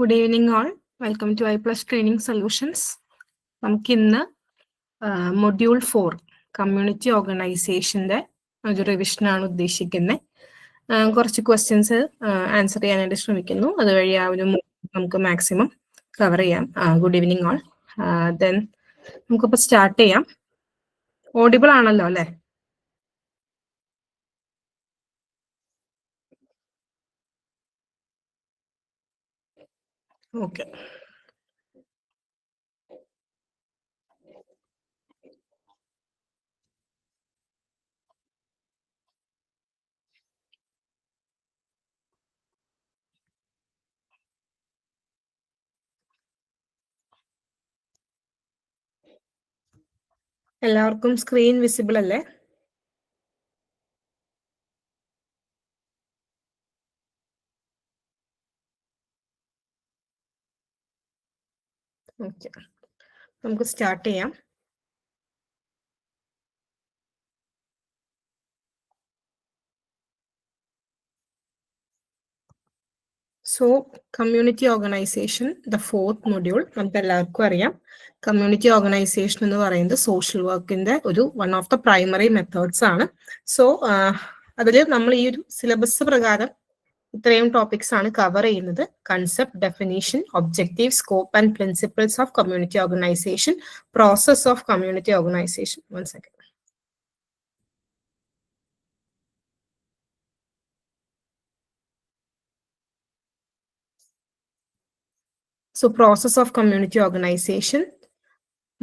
Good evening all. Welcome to iPlus Training Solutions. നമുക്ക് ഇന്ന് module 4 community ഓർഗനൈസേഷന്റെ ഒരു റിവിഷനാണ് ഉദ്ദേശിക്കുന്നത്. കുറച്ച് ക്വസ്റ്റ്യൻസ് ആൻസർ ചെയ്യാനായിട്ട് ശ്രമിക്കുന്നു. അതുവഴി ആ ഒരു നമുക്ക് മാക്സിമം കവർ ചെയ്യാം. Good evening all. ദെൻ നമുക്കിപ്പോൾ സ്റ്റാർട്ട് ചെയ്യാം. ഓഡിബിൾ ആണല്ലോ അല്ലേ? ഓക്കെ. എല്ലാവർക്കും സ്ക്രീൻ വിസിബിൾ അല്ലേ? ഓക്കെ, നമുക്ക് സ്റ്റാർട്ട് ചെയ്യാം. So community organisation the fourth module. നമുക്ക് എല്ലാവർക്കും അറിയാം, കമ്മ്യൂണിറ്റി ഓർഗനൈസേഷൻ എന്ന് പറയുന്നത് സോഷ്യൽ വർക്കിന്റെ ഒരു one of the primary methods ആണ്. സോ അതിൽ നമ്മൾ ഈ ഒരു സിലബസ് പ്രകാരം ഇത്രയും ടോപ്പിക്സ് ആണ് കവർ ചെയ്യുന്നത്. Concept, definition, objective, scope and principles of community organisation, process of community organisation. One second. So process of community organization,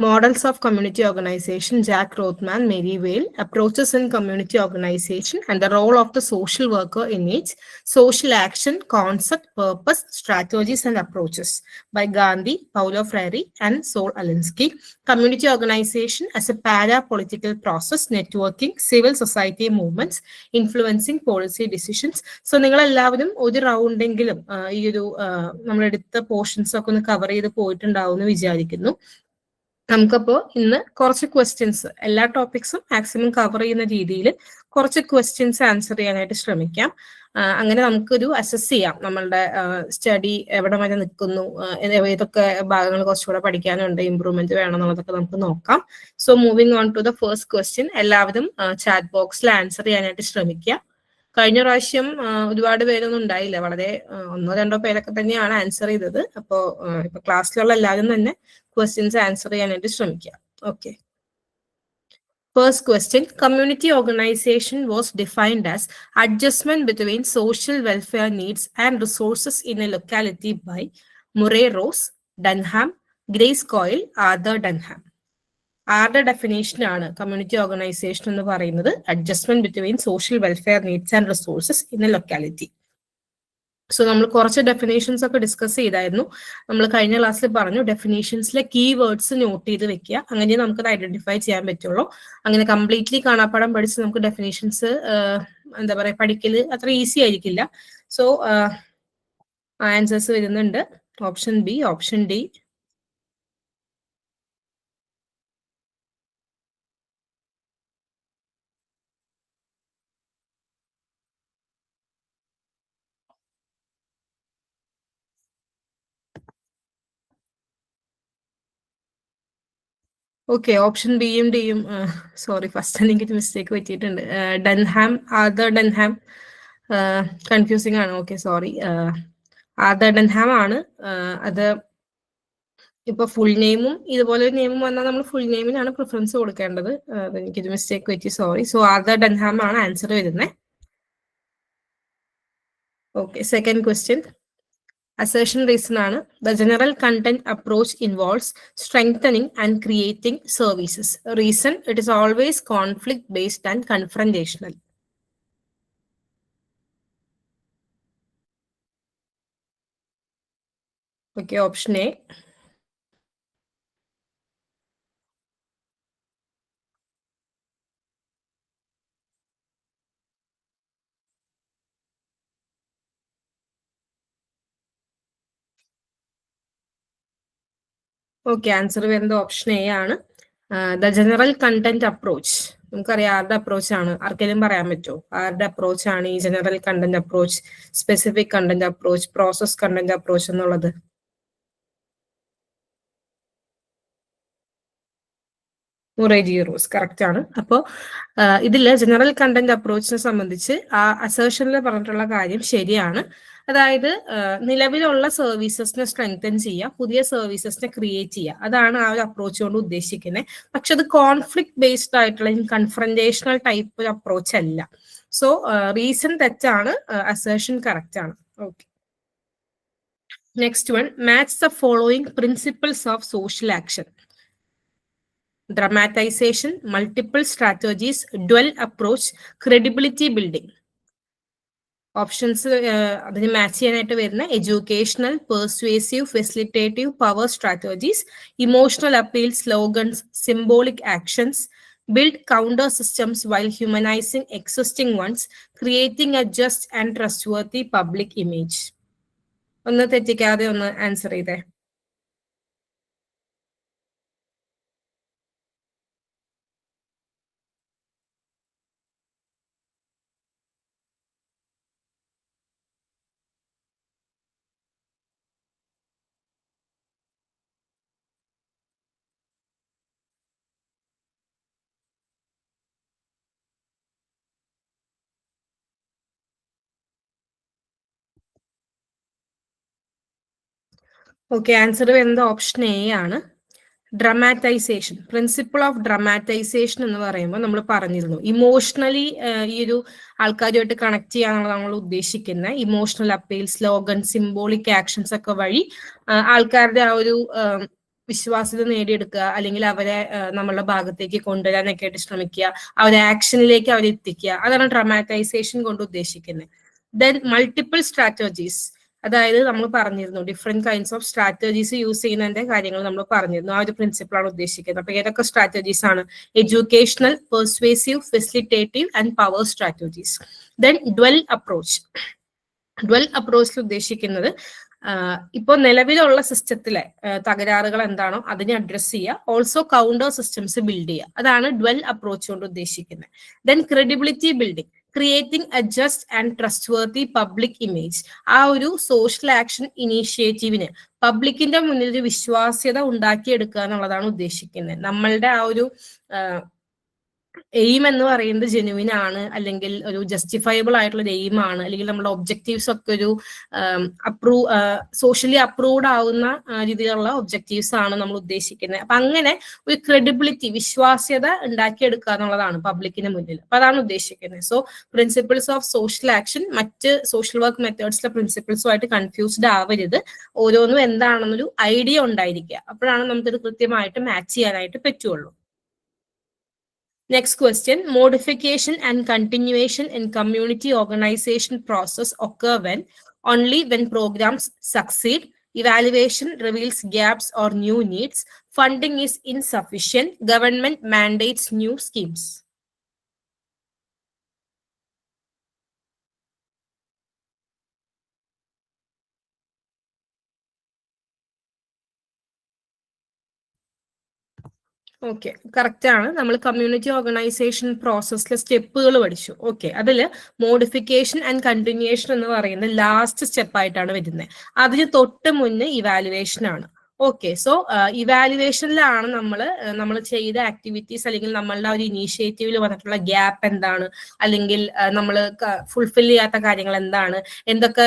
models of community organization, Jack Rothman, Mary Vale, approaches in community organization and the role of the social worker in its social action, concept, purpose, strategies and approaches by Gandhi, Paulo Freire and Saul Alinsky. Community organization as a para-political process, networking, civil society movements, influencing policy decisions. So നിങ്ങൾ എല്ലാവരും ഒരു റൗണ്ടെങ്കിലും ഈ ഒരു നമ്മളെടുത്ത portions ഒക്കെ ഒന്ന് cover ചെയ്ത് പോയിട്ടുണ്ടാവും എന്ന് വിചാരിക്കുന്നു. നമുക്കപ്പോ ഇന്ന് കുറച്ച് ക്വസ്റ്റ്യൻസ്, എല്ലാ ടോപ്പിക്സും മാക്സിമം കവർ ചെയ്യുന്ന രീതിയിൽ കുറച്ച് ക്വസ്റ്റ്യൻസ് ആൻസർ ചെയ്യാനായിട്ട് ശ്രമിക്കാം. അങ്ങനെ നമുക്കൊരു അസസ് ചെയ്യാം നമ്മളുടെ സ്റ്റഡി എവിടെ വരെ നിൽക്കുന്നു, ഏതൊക്കെ ഭാഗങ്ങൾ കുറച്ചുകൂടെ പഠിക്കാനുണ്ട്, ഇമ്പ്രൂവ്മെന്റ് വേണം എന്നുള്ളതൊക്കെ നമുക്ക് നോക്കാം. So moving on to the first question. എല്ലാവരും ചാറ്റ് ബോക്സിൽ ആൻസർ ചെയ്യാനായിട്ട് ശ്രമിക്കുക. കഴിഞ്ഞ പ്രാവശ്യം ഒരുപാട് പേരൊന്നും ഉണ്ടായില്ല, വളരെ ഒന്നോ രണ്ടോ പേരൊക്കെ തന്നെയാണ് ആൻസർ ചെയ്തത്. അപ്പോൾ ഇപ്പൊ ക്ലാസ്സിലുള്ള എല്ലാവരും തന്നെ ക്വസ്റ്റ്യൻസ് ആൻസർ ചെയ്യാനായിട്ട് ശ്രമിക്കുക. Okay. First question, community organization was defined as adjustment between social welfare needs and resources in a locality by Murray Rose, Dunham, Grace Coyle, Arthur Dunham. ആരുടെ ഡെഫിനേഷൻ ആണ് കമ്മ്യൂണിറ്റി ഓർഗനൈസേഷൻ എന്ന് പറയുന്നത്? Adjustment between social welfare needs and resources in A locality. So നമ്മൾ കുറച്ച് definitions ഒക്കെ discuss ചെയ്തായിരുന്നു. നമ്മൾ കഴിഞ്ഞ ക്ലാസ്സിൽ പറഞ്ഞു ഡെഫിനേഷൻസിലെ കീ വേർഡ്സ് നോട്ട് ചെയ്ത് വെക്കുക, അങ്ങനെ നമുക്കത് ഐഡന്റിഫൈ ചെയ്യാൻ പറ്റുള്ളൂ. അങ്ങനെ കംപ്ലീറ്റ്ലി കാണാപ്പാടം പഠിച്ച് നമുക്ക് ഡെഫിനേഷൻസ് എന്താ പറയുക പഠിക്കല് അത്ര ഈസി ആയിരിക്കില്ല. സോ ആൻസേഴ്സ് വരുന്നുണ്ട്. Option B, option D. Okay, option ബിയും ഡിയും. സോറി, ഫസ്റ്റ് എനിക്ക് മിസ്റ്റേക്ക് പറ്റിയിട്ടുണ്ട്. Dunham, Arthur Dunham. കൺഫ്യൂസിംഗ് ആണ്. Okay, sorry. ആർതർ ഡൻഹാം ആണ് അത്. ഇപ്പൊ ഫുൾ നെയിമും ഇതുപോലെ ഒരു നെയിമും വന്നാൽ നമ്മൾ ഫുൾ നെയിമിനാണ് പ്രിഫറൻസ് കൊടുക്കേണ്ടത്. എനിക്കൊരു മിസ്റ്റേക്ക് പറ്റി, സോറി. സോ ആർതർ ഡൻഹാം ആണ് ആൻസർ വരുന്നത്. Okay, second question. Assertion reason ആണ്. The general content approach involves strengthening and creating services. Reason, it is always conflict based and confrontational. Okay, option A. Okay, answer വരുന്നത് option A ആണ്. The general content approach. നമുക്കറിയാം ആരുടെ approach ആണ്, ആർക്കെങ്കിലും പറയാൻ പറ്റുമോ ആരുടെ അപ്രോച്ച് ആണ് ഈ general content approach, specific content approach, process content approach എന്നുള്ളത്? മൊറേജി റൂൾസ് കറക്റ്റ് ആണ്. അപ്പോൾ ഇതില് ജനറൽ കണ്ടന്റ് അപ്രോച്ചിനെ സംബന്ധിച്ച് ആ അസേഷനിൽ പറഞ്ഞിട്ടുള്ള കാര്യം ശരിയാണ്. അതായത് നിലവിലുള്ള സർവീസസിനെ സ്ട്രെങ്തൻ ചെയ്യുക, പുതിയ സർവീസസിനെ ക്രിയേറ്റ് ചെയ്യുക, അതാണ് ആ ഒരു അപ്രോച്ച് കൊണ്ട് ഉദ്ദേശിക്കുന്നത്. പക്ഷെ അത് കോൺഫ്ലിക്ട് ബേസ്ഡ് ആയിട്ടുള്ള കൺഫ്രന്റേഷണൽ ടൈപ്പ് അപ്രോച്ച് അല്ല. സോ റീസൺ തെറ്റാണ്, അസേഷൻ കറക്റ്റ് ആണ്. Okay, next one, match the following principles of social action: dramatization, multiple strategies, dual approach, credibility building. Options അതിന് മാച്ച് ചെയ്യാനായിട്ട് വരുന്ന educational, persuasive, facilitative, power strategies, emotional appeal, slogans, symbolic actions, build counter systems while humanising existing ones, creating a just and trustworthy public image. ഒന്ന് തെറ്റിക്കാതെ ഒന്ന് answer ചെയ്തേ. Okay, answer വരുന്നത് option A ആണ്. ഡ്രമാറ്റൈസേഷൻ, principle of ഡ്രമാറ്റൈസേഷൻ എന്ന് പറയുമ്പോൾ നമ്മൾ പറഞ്ഞിരുന്നു ഇമോഷണലി ഈ ഒരു ആൾക്കാരുമായിട്ട് കണക്ട് ചെയ്യാനാണ് നമ്മൾ ഉദ്ദേശിക്കുന്നത്. Emotional appeal, slogan, symbolic actions ഒക്കെ വഴി ആൾക്കാരുടെ ആ ഒരു വിശ്വാസ്യത നേടിയെടുക്കുക, അല്ലെങ്കിൽ അവരെ നമ്മളുടെ ഭാഗത്തേക്ക് കൊണ്ടുവരാനൊക്കെ ആയിട്ട് ശ്രമിക്കുക, അവരെ ആക്ഷനിലേക്ക് അവരെ എത്തിക്കുക, അതാണ് ഡ്രമാറ്റൈസേഷൻ കൊണ്ട് ഉദ്ദേശിക്കുന്നത്. ദെൻ മൾട്ടിപ്പിൾ സ്ട്രാറ്റജീസ്, അതായത് നമ്മൾ പറഞ്ഞിരുന്നു different kinds of strategies use ചെയ്യുന്നതിന്റെ കാര്യങ്ങൾ നമ്മൾ പറഞ്ഞിരുന്നു. ആ ഒരു പ്രിൻസിപ്പിൾ ആണ് ഉദ്ദേശിക്കുന്നത്. അപ്പൊ ഏതൊക്കെ സ്ട്രാറ്റജീസ് ആണ്? Educational, persuasive, facilitative and power strategies. Then dual approach. Dual അപ്രോച്ചിൽ ഉദ്ദേശിക്കുന്നത് ഇപ്പോൾ നിലവിലുള്ള സിസ്റ്റത്തിലെ തകരാറുകൾ എന്താണോ അതിനെ അഡ്രസ് ചെയ്യുക, ഓൾസോ കൗണ്ടർ സിസ്റ്റംസ് ബിൽഡ് ചെയ്യുക, അതാണ് ഡ്വൽ അപ്രോച്ച് കൊണ്ട് ഉദ്ദേശിക്കുന്നത്. Then credibility building, creating a just and trustworthy public image. ആ ഒരു സോഷ്യൽ ആക്ഷൻ ഇനീഷ്യേറ്റീവിന് പബ്ലിക്കിന്റെ മുന്നിൽ ഒരു വിശ്വാസ്യത ഉണ്ടാക്കിയെടുക്കുക എന്നുള്ളതാണ് ഉദ്ദേശിക്കുന്നത്. നമ്മളുടെ ആ ഒരു എയിം എന്ന് പറയുന്നത് ജെനുവിൻ ആണ്, അല്ലെങ്കിൽ ഒരു ജസ്റ്റിഫയബിൾ ആയിട്ടുള്ള ഒരു എയിം ആണ്, അല്ലെങ്കിൽ നമ്മുടെ ഒബ്ജക്റ്റീവ്സ് ഒക്കെ ഒരു സോഷ്യലി അപ്രൂവ്ഡ് ആവുന്ന രീതിയിലുള്ള ഒബ്ജക്റ്റീവ്സ് ആണ് നമ്മൾ ഉദ്ദേശിക്കുന്നത്. അപ്പൊ അങ്ങനെ ഒരു ക്രെഡിബിലിറ്റി, വിശ്വാസ്യത ഉണ്ടാക്കിയെടുക്കുക എന്നുള്ളതാണ് പബ്ലിക്കിന് മുന്നിൽ. അപ്പൊ അതാണ് ഉദ്ദേശിക്കുന്നത്. So principles of social action മറ്റ് സോഷ്യൽ വർക്ക് മെത്തേഡ്സിലെ പ്രിൻസിപ്പിൾസുമായിട്ട് കൺഫ്യൂസ്ഡ് ആവരുത്. ഓരോന്നും എന്താണെന്നൊരു ഐഡിയ ഉണ്ടായിരിക്കുക, അപ്പോഴാണ് നമുക്കിത് കൃത്യമായിട്ട് മാച്ച് ചെയ്യാനായിട്ട് പറ്റുള്ളൂ. Next question, modification and continuation in community organization process occur only when programs succeed, evaluation reveals gaps or new needs, funding is insufficient, government mandates new schemes. Okay, correct ആണ്. നമ്മൾ community organisation പ്രോസസ്സിലെ സ്റ്റെപ്പുകൾ പഠിച്ചു. Okay, അതിൽ modification and continuation എന്ന് പറയുന്നത് last step ആയിട്ടാണ് വരുന്നത്. അതിന് തൊട്ട് മുന്നേ ഇവാലുവേഷൻ ആണ്. ഓക്കെ, സോ ഇവാലുവേഷനിലാണ് നമ്മൾ ചെയ്ത ആക്ടിവിറ്റീസ് അല്ലെങ്കിൽ നമ്മളുടെ ഒരു ഇനീഷ്യേറ്റീവിൽ വന്നിട്ടുള്ള ഗ്യാപ്പ് എന്താണ്, അല്ലെങ്കിൽ നമ്മൾ ഫുൾഫിൽ ചെയ്യാത്ത കാര്യങ്ങൾ എന്താണ്, എന്തൊക്കെ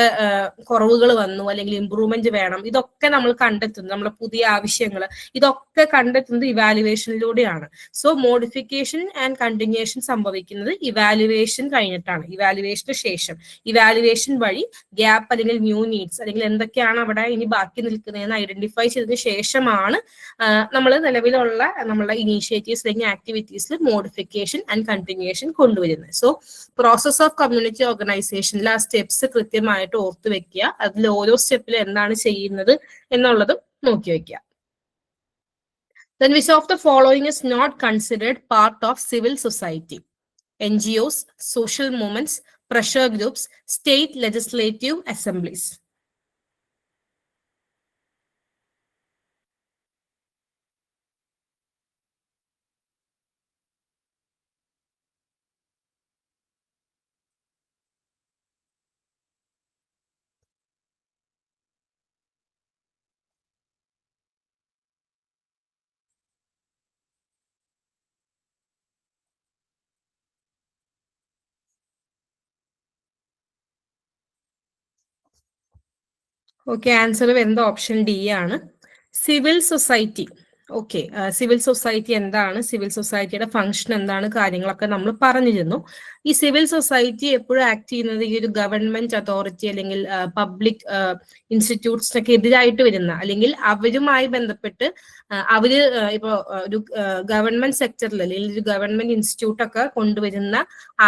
കുറവുകൾ വന്നു, അല്ലെങ്കിൽ ഇമ്പ്രൂവ്മെന്റ് വേണം, ഇതൊക്കെ നമ്മൾ കണ്ടെത്തുന്നത്, നമ്മുടെ പുതിയ ആവശ്യങ്ങൾ ഇതൊക്കെ കണ്ടെത്തുന്നത് ഇവാലുവേഷനിലൂടെയാണ്. സോ മോഡിഫിക്കേഷൻ ആൻഡ് കണ്ടിന്യൂവേഷൻ സംഭവിക്കുന്നത് ഇവാലുവേഷൻ കഴിഞ്ഞിട്ടാണ്, ഇവാലുവേഷന് ശേഷം. ഇവാലുവേഷൻ വഴി ഗ്യാപ്പ് അല്ലെങ്കിൽ ന്യൂ നീഡ്സ് അല്ലെങ്കിൽ എന്തൊക്കെയാണ് അവിടെ ഇനി ബാക്കി നിൽക്കുന്നതെന്ന് ഐഡന്റിഫൈ ചെയ്തതിനു ശേഷമാണ് നമ്മൾ നിലവിലുള്ള നമ്മളുടെ ഇനീഷ്യേറ്റീവ്സ് അല്ലെങ്കിൽ ആക്ടിവിറ്റീസിൽ മോഡിഫിക്കേഷൻ ആൻഡ് കണ്ടിന്യൂവേഷൻ കൊണ്ടുവരുന്നത്. സോ പ്രോസസ് ഓഫ് കമ്മ്യൂണിറ്റി ഓർഗനൈസേഷനിൽ ആ സ്റ്റെപ്സ് കൃത്യമായിട്ട് ഓർത്തു വെക്കുക, അതിൽ ഓരോ സ്റ്റെപ്പിലും എന്താണ് ചെയ്യുന്നത് എന്നുള്ളതും നോക്കി വെക്കുക. Then which of the following is not considered part of civil society? NGOs, social movements, pressure groups, state legislative assemblies. Okay, answer വരുന്നത് ഓപ്ഷൻ ഡി ആണ്. Civil society. Okay, civil society എന്താണ്, സിവിൽ സൊസൈറ്റിയുടെ ഫംഗ്ഷൻ എന്താണ്, കാര്യങ്ങളൊക്കെ നമ്മൾ പറഞ്ഞിരുന്നു. ഈ civil society എപ്പോഴും ആക്ട് ചെയ്യുന്നത് ഈ ഒരു ഗവൺമെന്റ് അതോറിറ്റി അല്ലെങ്കിൽ പബ്ലിക് ഇൻസ്റ്റിറ്റ്യൂട്ട്സിനൊക്കെ എതിരായിട്ട് വരുന്ന, അല്ലെങ്കിൽ അവരുമായി ബന്ധപ്പെട്ട് അവര് ഇപ്പോ ഒരു ഗവൺമെന്റ് സെക്ടറിൽ അല്ലെങ്കിൽ ഒരു ഗവൺമെന്റ് ഇൻസ്റ്റിറ്റ്യൂട്ട് ഒക്കെ കൊണ്ടുവരുന്ന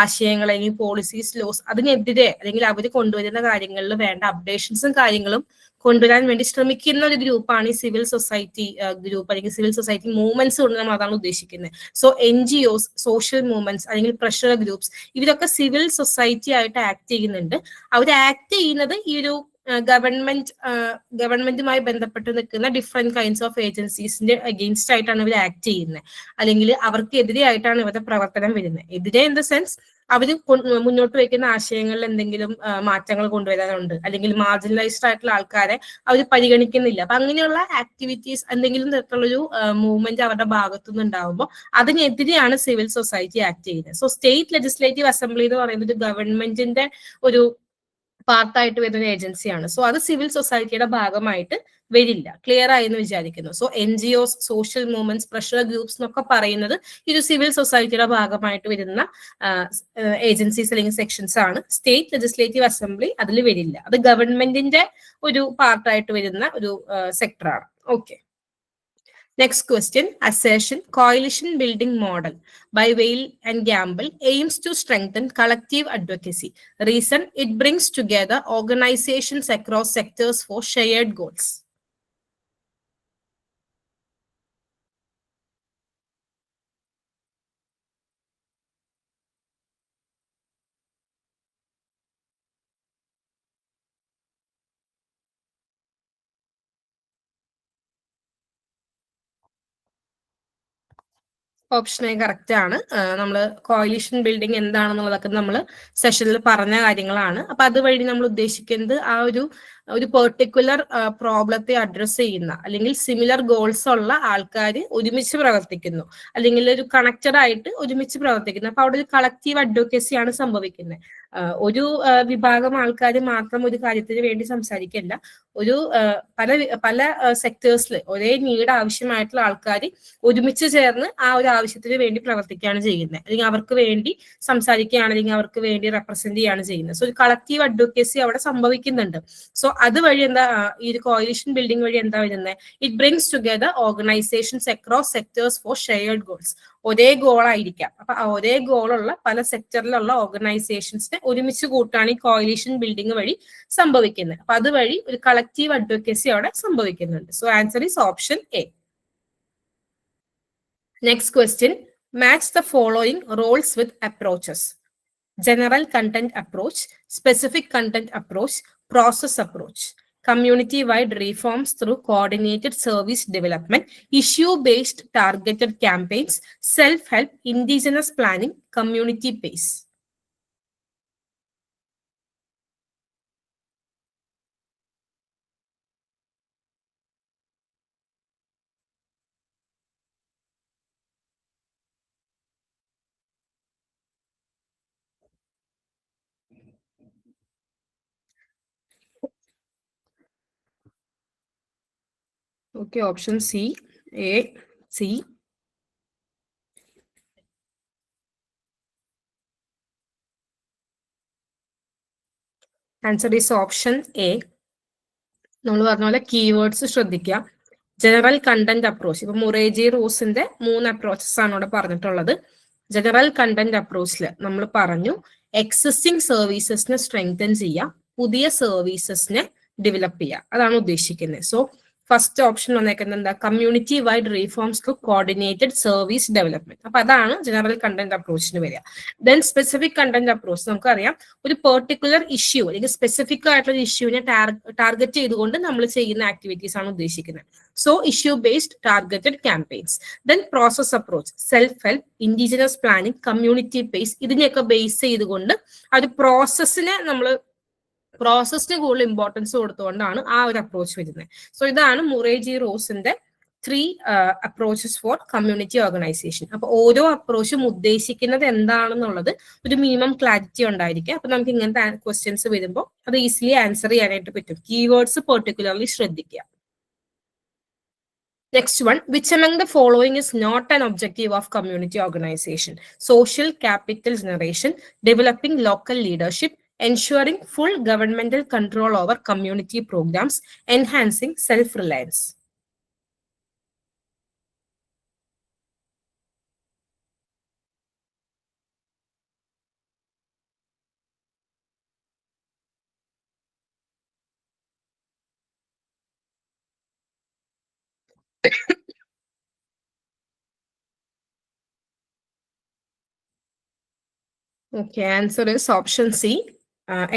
ആശയങ്ങൾ അല്ലെങ്കിൽ പോളിസീസ്, ലോസ്, അതിനെതിരെ അല്ലെങ്കിൽ അവർ കൊണ്ടുവരുന്ന കാര്യങ്ങളിൽ വേണ്ട അപ്ഡേഷൻസും കാര്യങ്ങളും കൊണ്ടുവരാൻ വേണ്ടി ശ്രമിക്കുന്ന ഒരു ഗ്രൂപ്പാണ് ഈ സിവിൽ സൊസൈറ്റി ഗ്രൂപ്പ് അല്ലെങ്കിൽ സിവിൽ സൊസൈറ്റി മൂവ്മെന്റ്സ് കൊണ്ട് നമ്മൾ അതാണ് ഉദ്ദേശിക്കുന്നത്. സോ NGOs, സോഷ്യൽ മൂവ്മെന്റ്സ് അല്ലെങ്കിൽ പ്രഷർ ഗ്രൂപ്പ്സ്, ഇവരൊക്കെ സിവിൽ സൊസൈറ്റി ആയിട്ട് ആക്ട് ചെയ്യുന്നുണ്ട്. അവർ ആക്ട് ചെയ്യുന്നത് ഈ ഒരു ഗവൺമെന്റുമായി ബന്ധപ്പെട്ട് നിൽക്കുന്ന ഡിഫറെന്റ് കൈൻഡ്സ് ഓഫ് ഏജൻസീസിന്റെ അഗെയിൻസ്റ്റ് ആയിട്ടാണ് ഇവർ ആക്ട് ചെയ്യുന്നത്, അല്ലെങ്കിൽ അവർക്ക് എതിരെയായിട്ടാണ് ഇവരുടെ പ്രവർത്തനം വരുന്നത്. എതിരെ ഇൻ ദ സെൻസ് അവർ മുന്നോട്ട് വയ്ക്കുന്ന ആശയങ്ങളിൽ എന്തെങ്കിലും മാറ്റങ്ങൾ കൊണ്ടുവരാനുണ്ട്, അല്ലെങ്കിൽ മാർജിനലൈസ്ഡ് ആയിട്ടുള്ള ആൾക്കാരെ അവർ പരിഗണിക്കുന്നില്ല. അപ്പൊ അങ്ങനെയുള്ള ആക്ടിവിറ്റീസ് എന്തെങ്കിലും തരത്തിലുള്ളൊരു മൂവ്മെന്റ് അവരുടെ ഭാഗത്തുനിന്ന് ഉണ്ടാകുമ്പോൾ അതിനെതിരെയാണ് സിവിൽ സൊസൈറ്റി ആക്ട് ചെയ്യുന്നത്. സോ സ്റ്റേറ്റ് ലെജിസ്ലേറ്റീവ് അസംബ്ലി എന്ന് പറയുന്നത് ഒരു ഗവൺമെന്റിന്റെ ഒരു പാർട്ടായിട്ട് വരുന്ന ഏജൻസിയാണ്. സോ അത് സിവിൽ സൊസൈറ്റിയുടെ ഭാഗമായിട്ട് വരില്ല. ക്ലിയർ ആയി എന്ന് വിചാരിക്കുന്നു. So NGOs, social movements, pressure groups എന്നൊക്കെ പറയുന്നത് ഇത് സിവിൽ സൊസൈറ്റിയുടെ ഭാഗമായിട്ട് വരുന്ന ഏജൻസീസ് അല്ലെങ്കിൽ സെക്ഷൻസ് ആണ്. സ്റ്റേറ്റ് ലെജിസ്ലേറ്റീവ് അസംബ്ലി അതിൽ വരില്ല. അത് ഗവൺമെന്റിന്റെ ഒരു പാർട്ടായിട്ട് വരുന്ന ഒരു സെക്ടറാണ്. Okay. Next question, assertion, coalition building model by Weil and Gamble aims to strengthen collective advocacy. Reason, it brings together organizations across sectors for shared goals. Option A correct ആണ്. നമ്മൾ കോalition ബിൽഡിംഗ് എന്താണെന്നുള്ളതൊക്കെ നമ്മൾ സെഷനിൽ പറഞ്ഞ കാര്യങ്ങളാണ്. അപ്പൊ അതുവഴി നമ്മൾ ഉദ്ദേശിക്കുന്നത് ആ ഒരു പെർട്ടിക്കുലർ പ്രോബ്ലത്തെ അഡ്രസ് ചെയ്യുന്ന അല്ലെങ്കിൽ സിമിലർ ഗോൾസ് ഉള്ള ആൾക്കാർ ഒരുമിച്ച് പ്രവർത്തിക്കുന്നു, അല്ലെങ്കിൽ ഒരു കണക്റ്റഡ് ആയിട്ട് ഒരുമിച്ച് പ്രവർത്തിക്കുന്നു. അപ്പൊ അവിടെ ഒരു കളക്റ്റീവ് അഡ്വക്കസി ആണ് സംഭവിക്കുന്നത്. ഒരു വിഭാഗം ആൾക്കാർ മാത്രം ഒരു കാര്യത്തിന് വേണ്ടി സംസാരിക്കില്ല. ഒരു പല സെക്ടേഴ്സിൽ ഒരേ നീഡ് ആവശ്യമായിട്ടുള്ള ആൾക്കാർ ഒരുമിച്ച് ചേർന്ന് ആ ഒരു ആവശ്യത്തിന് വേണ്ടി പ്രവർത്തിക്കുകയാണ് ചെയ്യുന്നത്, അല്ലെങ്കിൽ അവർക്ക് വേണ്ടി സംസാരിക്കുകയാണ്, അല്ലെങ്കിൽ അവർക്ക് വേണ്ടി റെപ്രസെന്റ് ചെയ്യാണ് ചെയ്യുന്നത്. സോ ഒരു കളക്റ്റീവ് അഡ്വക്കസി അവിടെ സംഭവിക്കുന്നുണ്ട്. സോ അതുവഴി എന്താ ഈ ഒരു കോalition ബിൽഡിംഗ് വഴി എന്താ വരുന്നത്? It brings together organizations across sectors for shared goals. ഒരേ ഗോളായിരിക്കാം. അപ്പൊ ഒരേ ഗോളുള്ള പല സെക്ടറിലുള്ള ഓർഗനൈസേഷൻസിനെ ഒരുമിച്ച് കൂട്ടാണ് ഈ കോalition ബിൽഡിംഗ് വഴി സംഭവിക്കുന്നത്. അപ്പൊ അതുവഴി ഒരു കളക്റ്റീവ് അഡ്വക്കസി അവിടെ സംഭവിക്കുന്നുണ്ട്. So answer is option A. Next question, match the following roles with approaches. General content approach, specific content approach, process approach. Community-wide reforms through coordinated service development, issue-based targeted campaigns, self-help, indigenous planning, community pace. Okay, option C, A, C. Answer is option A. നമ്മൾ പറഞ്ഞ പോലെ keywords ശ്രദ്ധിക്കുക. General content approach, ഇപ്പൊ മുറേജി റോസിന്റെ 3 approaches ആണ് ഇവിടെ പറഞ്ഞിട്ടുള്ളത്. General content അപ്രോച്ചിൽ നമ്മൾ പറഞ്ഞു എക്സിസ്റ്റിംഗ് സർവീസസിനെ സ്ട്രെങ്തൻ ചെയ്യുക, പുതിയ സർവീസസിനെ ഡെവലപ്പ് ചെയ്യുക, അതാണ് ഉദ്ദേശിക്കുന്നത്. സോ ഫസ്റ്റ് ഓപ്ഷൻ വന്നേക്കുന്നത് എന്താ? Community wide reforms to coordinated service development. അപ്പൊ അതാണ് ജനറൽ കണ്ടന്റ് അപ്രോച്ചിന് വരിക. ദെൻ സ്പെസിഫിക് കണ്ടന്റ് അപ്രോച്ച്, നമുക്കറിയാം ഒരു പെർട്ടിക്കുലർ ഇഷ്യൂ അല്ലെങ്കിൽ സ്പെസിഫിക് ആയിട്ടുള്ള ഇഷ്യൂവിനെ ടാർഗറ്റ് ചെയ്തുകൊണ്ട് നമ്മൾ ചെയ്യുന്ന ആക്ടിവിറ്റീസ് ആണ് ഉദ്ദേശിക്കുന്നത്. So issue based targeted campaigns. Then process approach, self help, indigenous planning, community base, ഇതിനെയൊക്കെ ബേസ് ചെയ്തുകൊണ്ട് ആ ഒരു പ്രോസസ്സിന് കൂടുതൽ ഇമ്പോർട്ടൻസ് കൊടുത്തുകൊണ്ടാണ് ആ ഒരു അപ്രോച്ച് വരുന്നത്. സോ ഇതാണ് മുറേജി റോസിന്റെ three approaches for community organization. അപ്പോൾ ഓരോ അപ്രോച്ചും ഉദ്ദേശിക്കുന്നത് എന്താണെന്നുള്ളത് ഒരു മിനിമം ക്ലാരിറ്റി ഉണ്ടായിരിക്കും. അപ്പൊ നമുക്ക് ഇങ്ങനത്തെ ക്വസ്റ്റ്യൻസ് വരുമ്പോൾ അത് ഈസിലി ആൻസർ ചെയ്യാനായിട്ട് പറ്റും. കീവേഡ്സ് പെർട്ടിക്കുലർലി ശ്രദ്ധിക്കുക. Next one, which among the following is not an objective of community organization? Social capital generation, developing local leadership, ensuring full governmental control over community programs, enhancing self-reliance. Okay, answer is option C.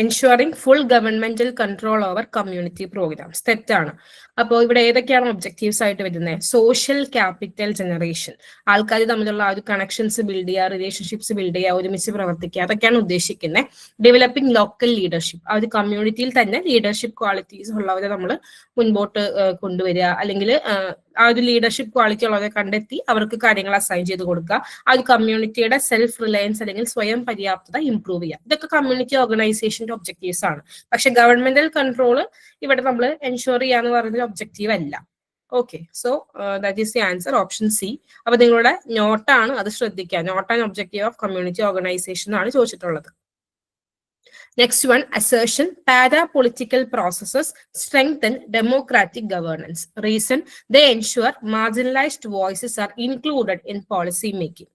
Ensuring full governmental control over community programs. തെറ്റാണ്. അപ്പോൾ ഇവിടെ ഏതൊക്കെയാണ് objectives ആയിട്ട് വരുന്നത്? Social capital generation, ആൾക്കാർ തമ്മിലുള്ള ആ ഒരു കണക്ഷൻസ് ബിൽഡ് ചെയ്യുക, റിലേഷൻഷിപ്സ് ബിൽഡ് ചെയ്യുക, ഒരുമിച്ച് പ്രവർത്തിക്കുക, അതൊക്കെയാണ് ഉദ്ദേശിക്കുന്നത്. ഡെവലപ്പിംഗ് ലോക്കൽ ലീഡർഷിപ്പ്, ആ ഒരു കമ്മ്യൂണിറ്റിയിൽ തന്നെ ലീഡർഷിപ്പ് ക്വാളിറ്റീസ് ഉള്ളവരെ നമ്മൾ മുൻപോട്ട് കൊണ്ടുവരിക, അല്ലെങ്കിൽ ആ ഒരു ലീഡർഷിപ്പ് ക്വാളിറ്റി ഉള്ളവരെ കണ്ടെത്തി അവർക്ക് കാര്യങ്ങൾ അസൈൻ ചെയ്ത് കൊടുക്കുക, ആ ഒരു കമ്മ്യൂണിറ്റിയുടെ സെൽഫ് റിലയൻസ് അല്ലെങ്കിൽ സ്വയം പര്യാപ്തത ഇംപ്രൂവ് ചെയ്യുക. ഇതൊക്കെ കമ്മ്യൂണിറ്റി ഓർഗനൈസേഷന്റെ ഒബ്ജക്റ്റീവ്സ് ആണ്. പക്ഷെ ഗവൺമെന്റൽ കൺട്രോൾ ഇവിടെ നമ്മൾ എൻഷുർ ചെയ്യാന്ന് പറയുന്ന ഒബ്ജക്റ്റീവ് അല്ല. Okay, so that is the answer, option C. അപ്പൊ നിങ്ങളുടെ നോട്ടാണ്, അത് ശ്രദ്ധിക്കുക. Note and objective of community organisation ആണ് ചോദിച്ചിട്ടുള്ളത്. Next one, assertion, para-political processes strengthen democratic governance. Reason, they ensure marginalized voices are included in policy making.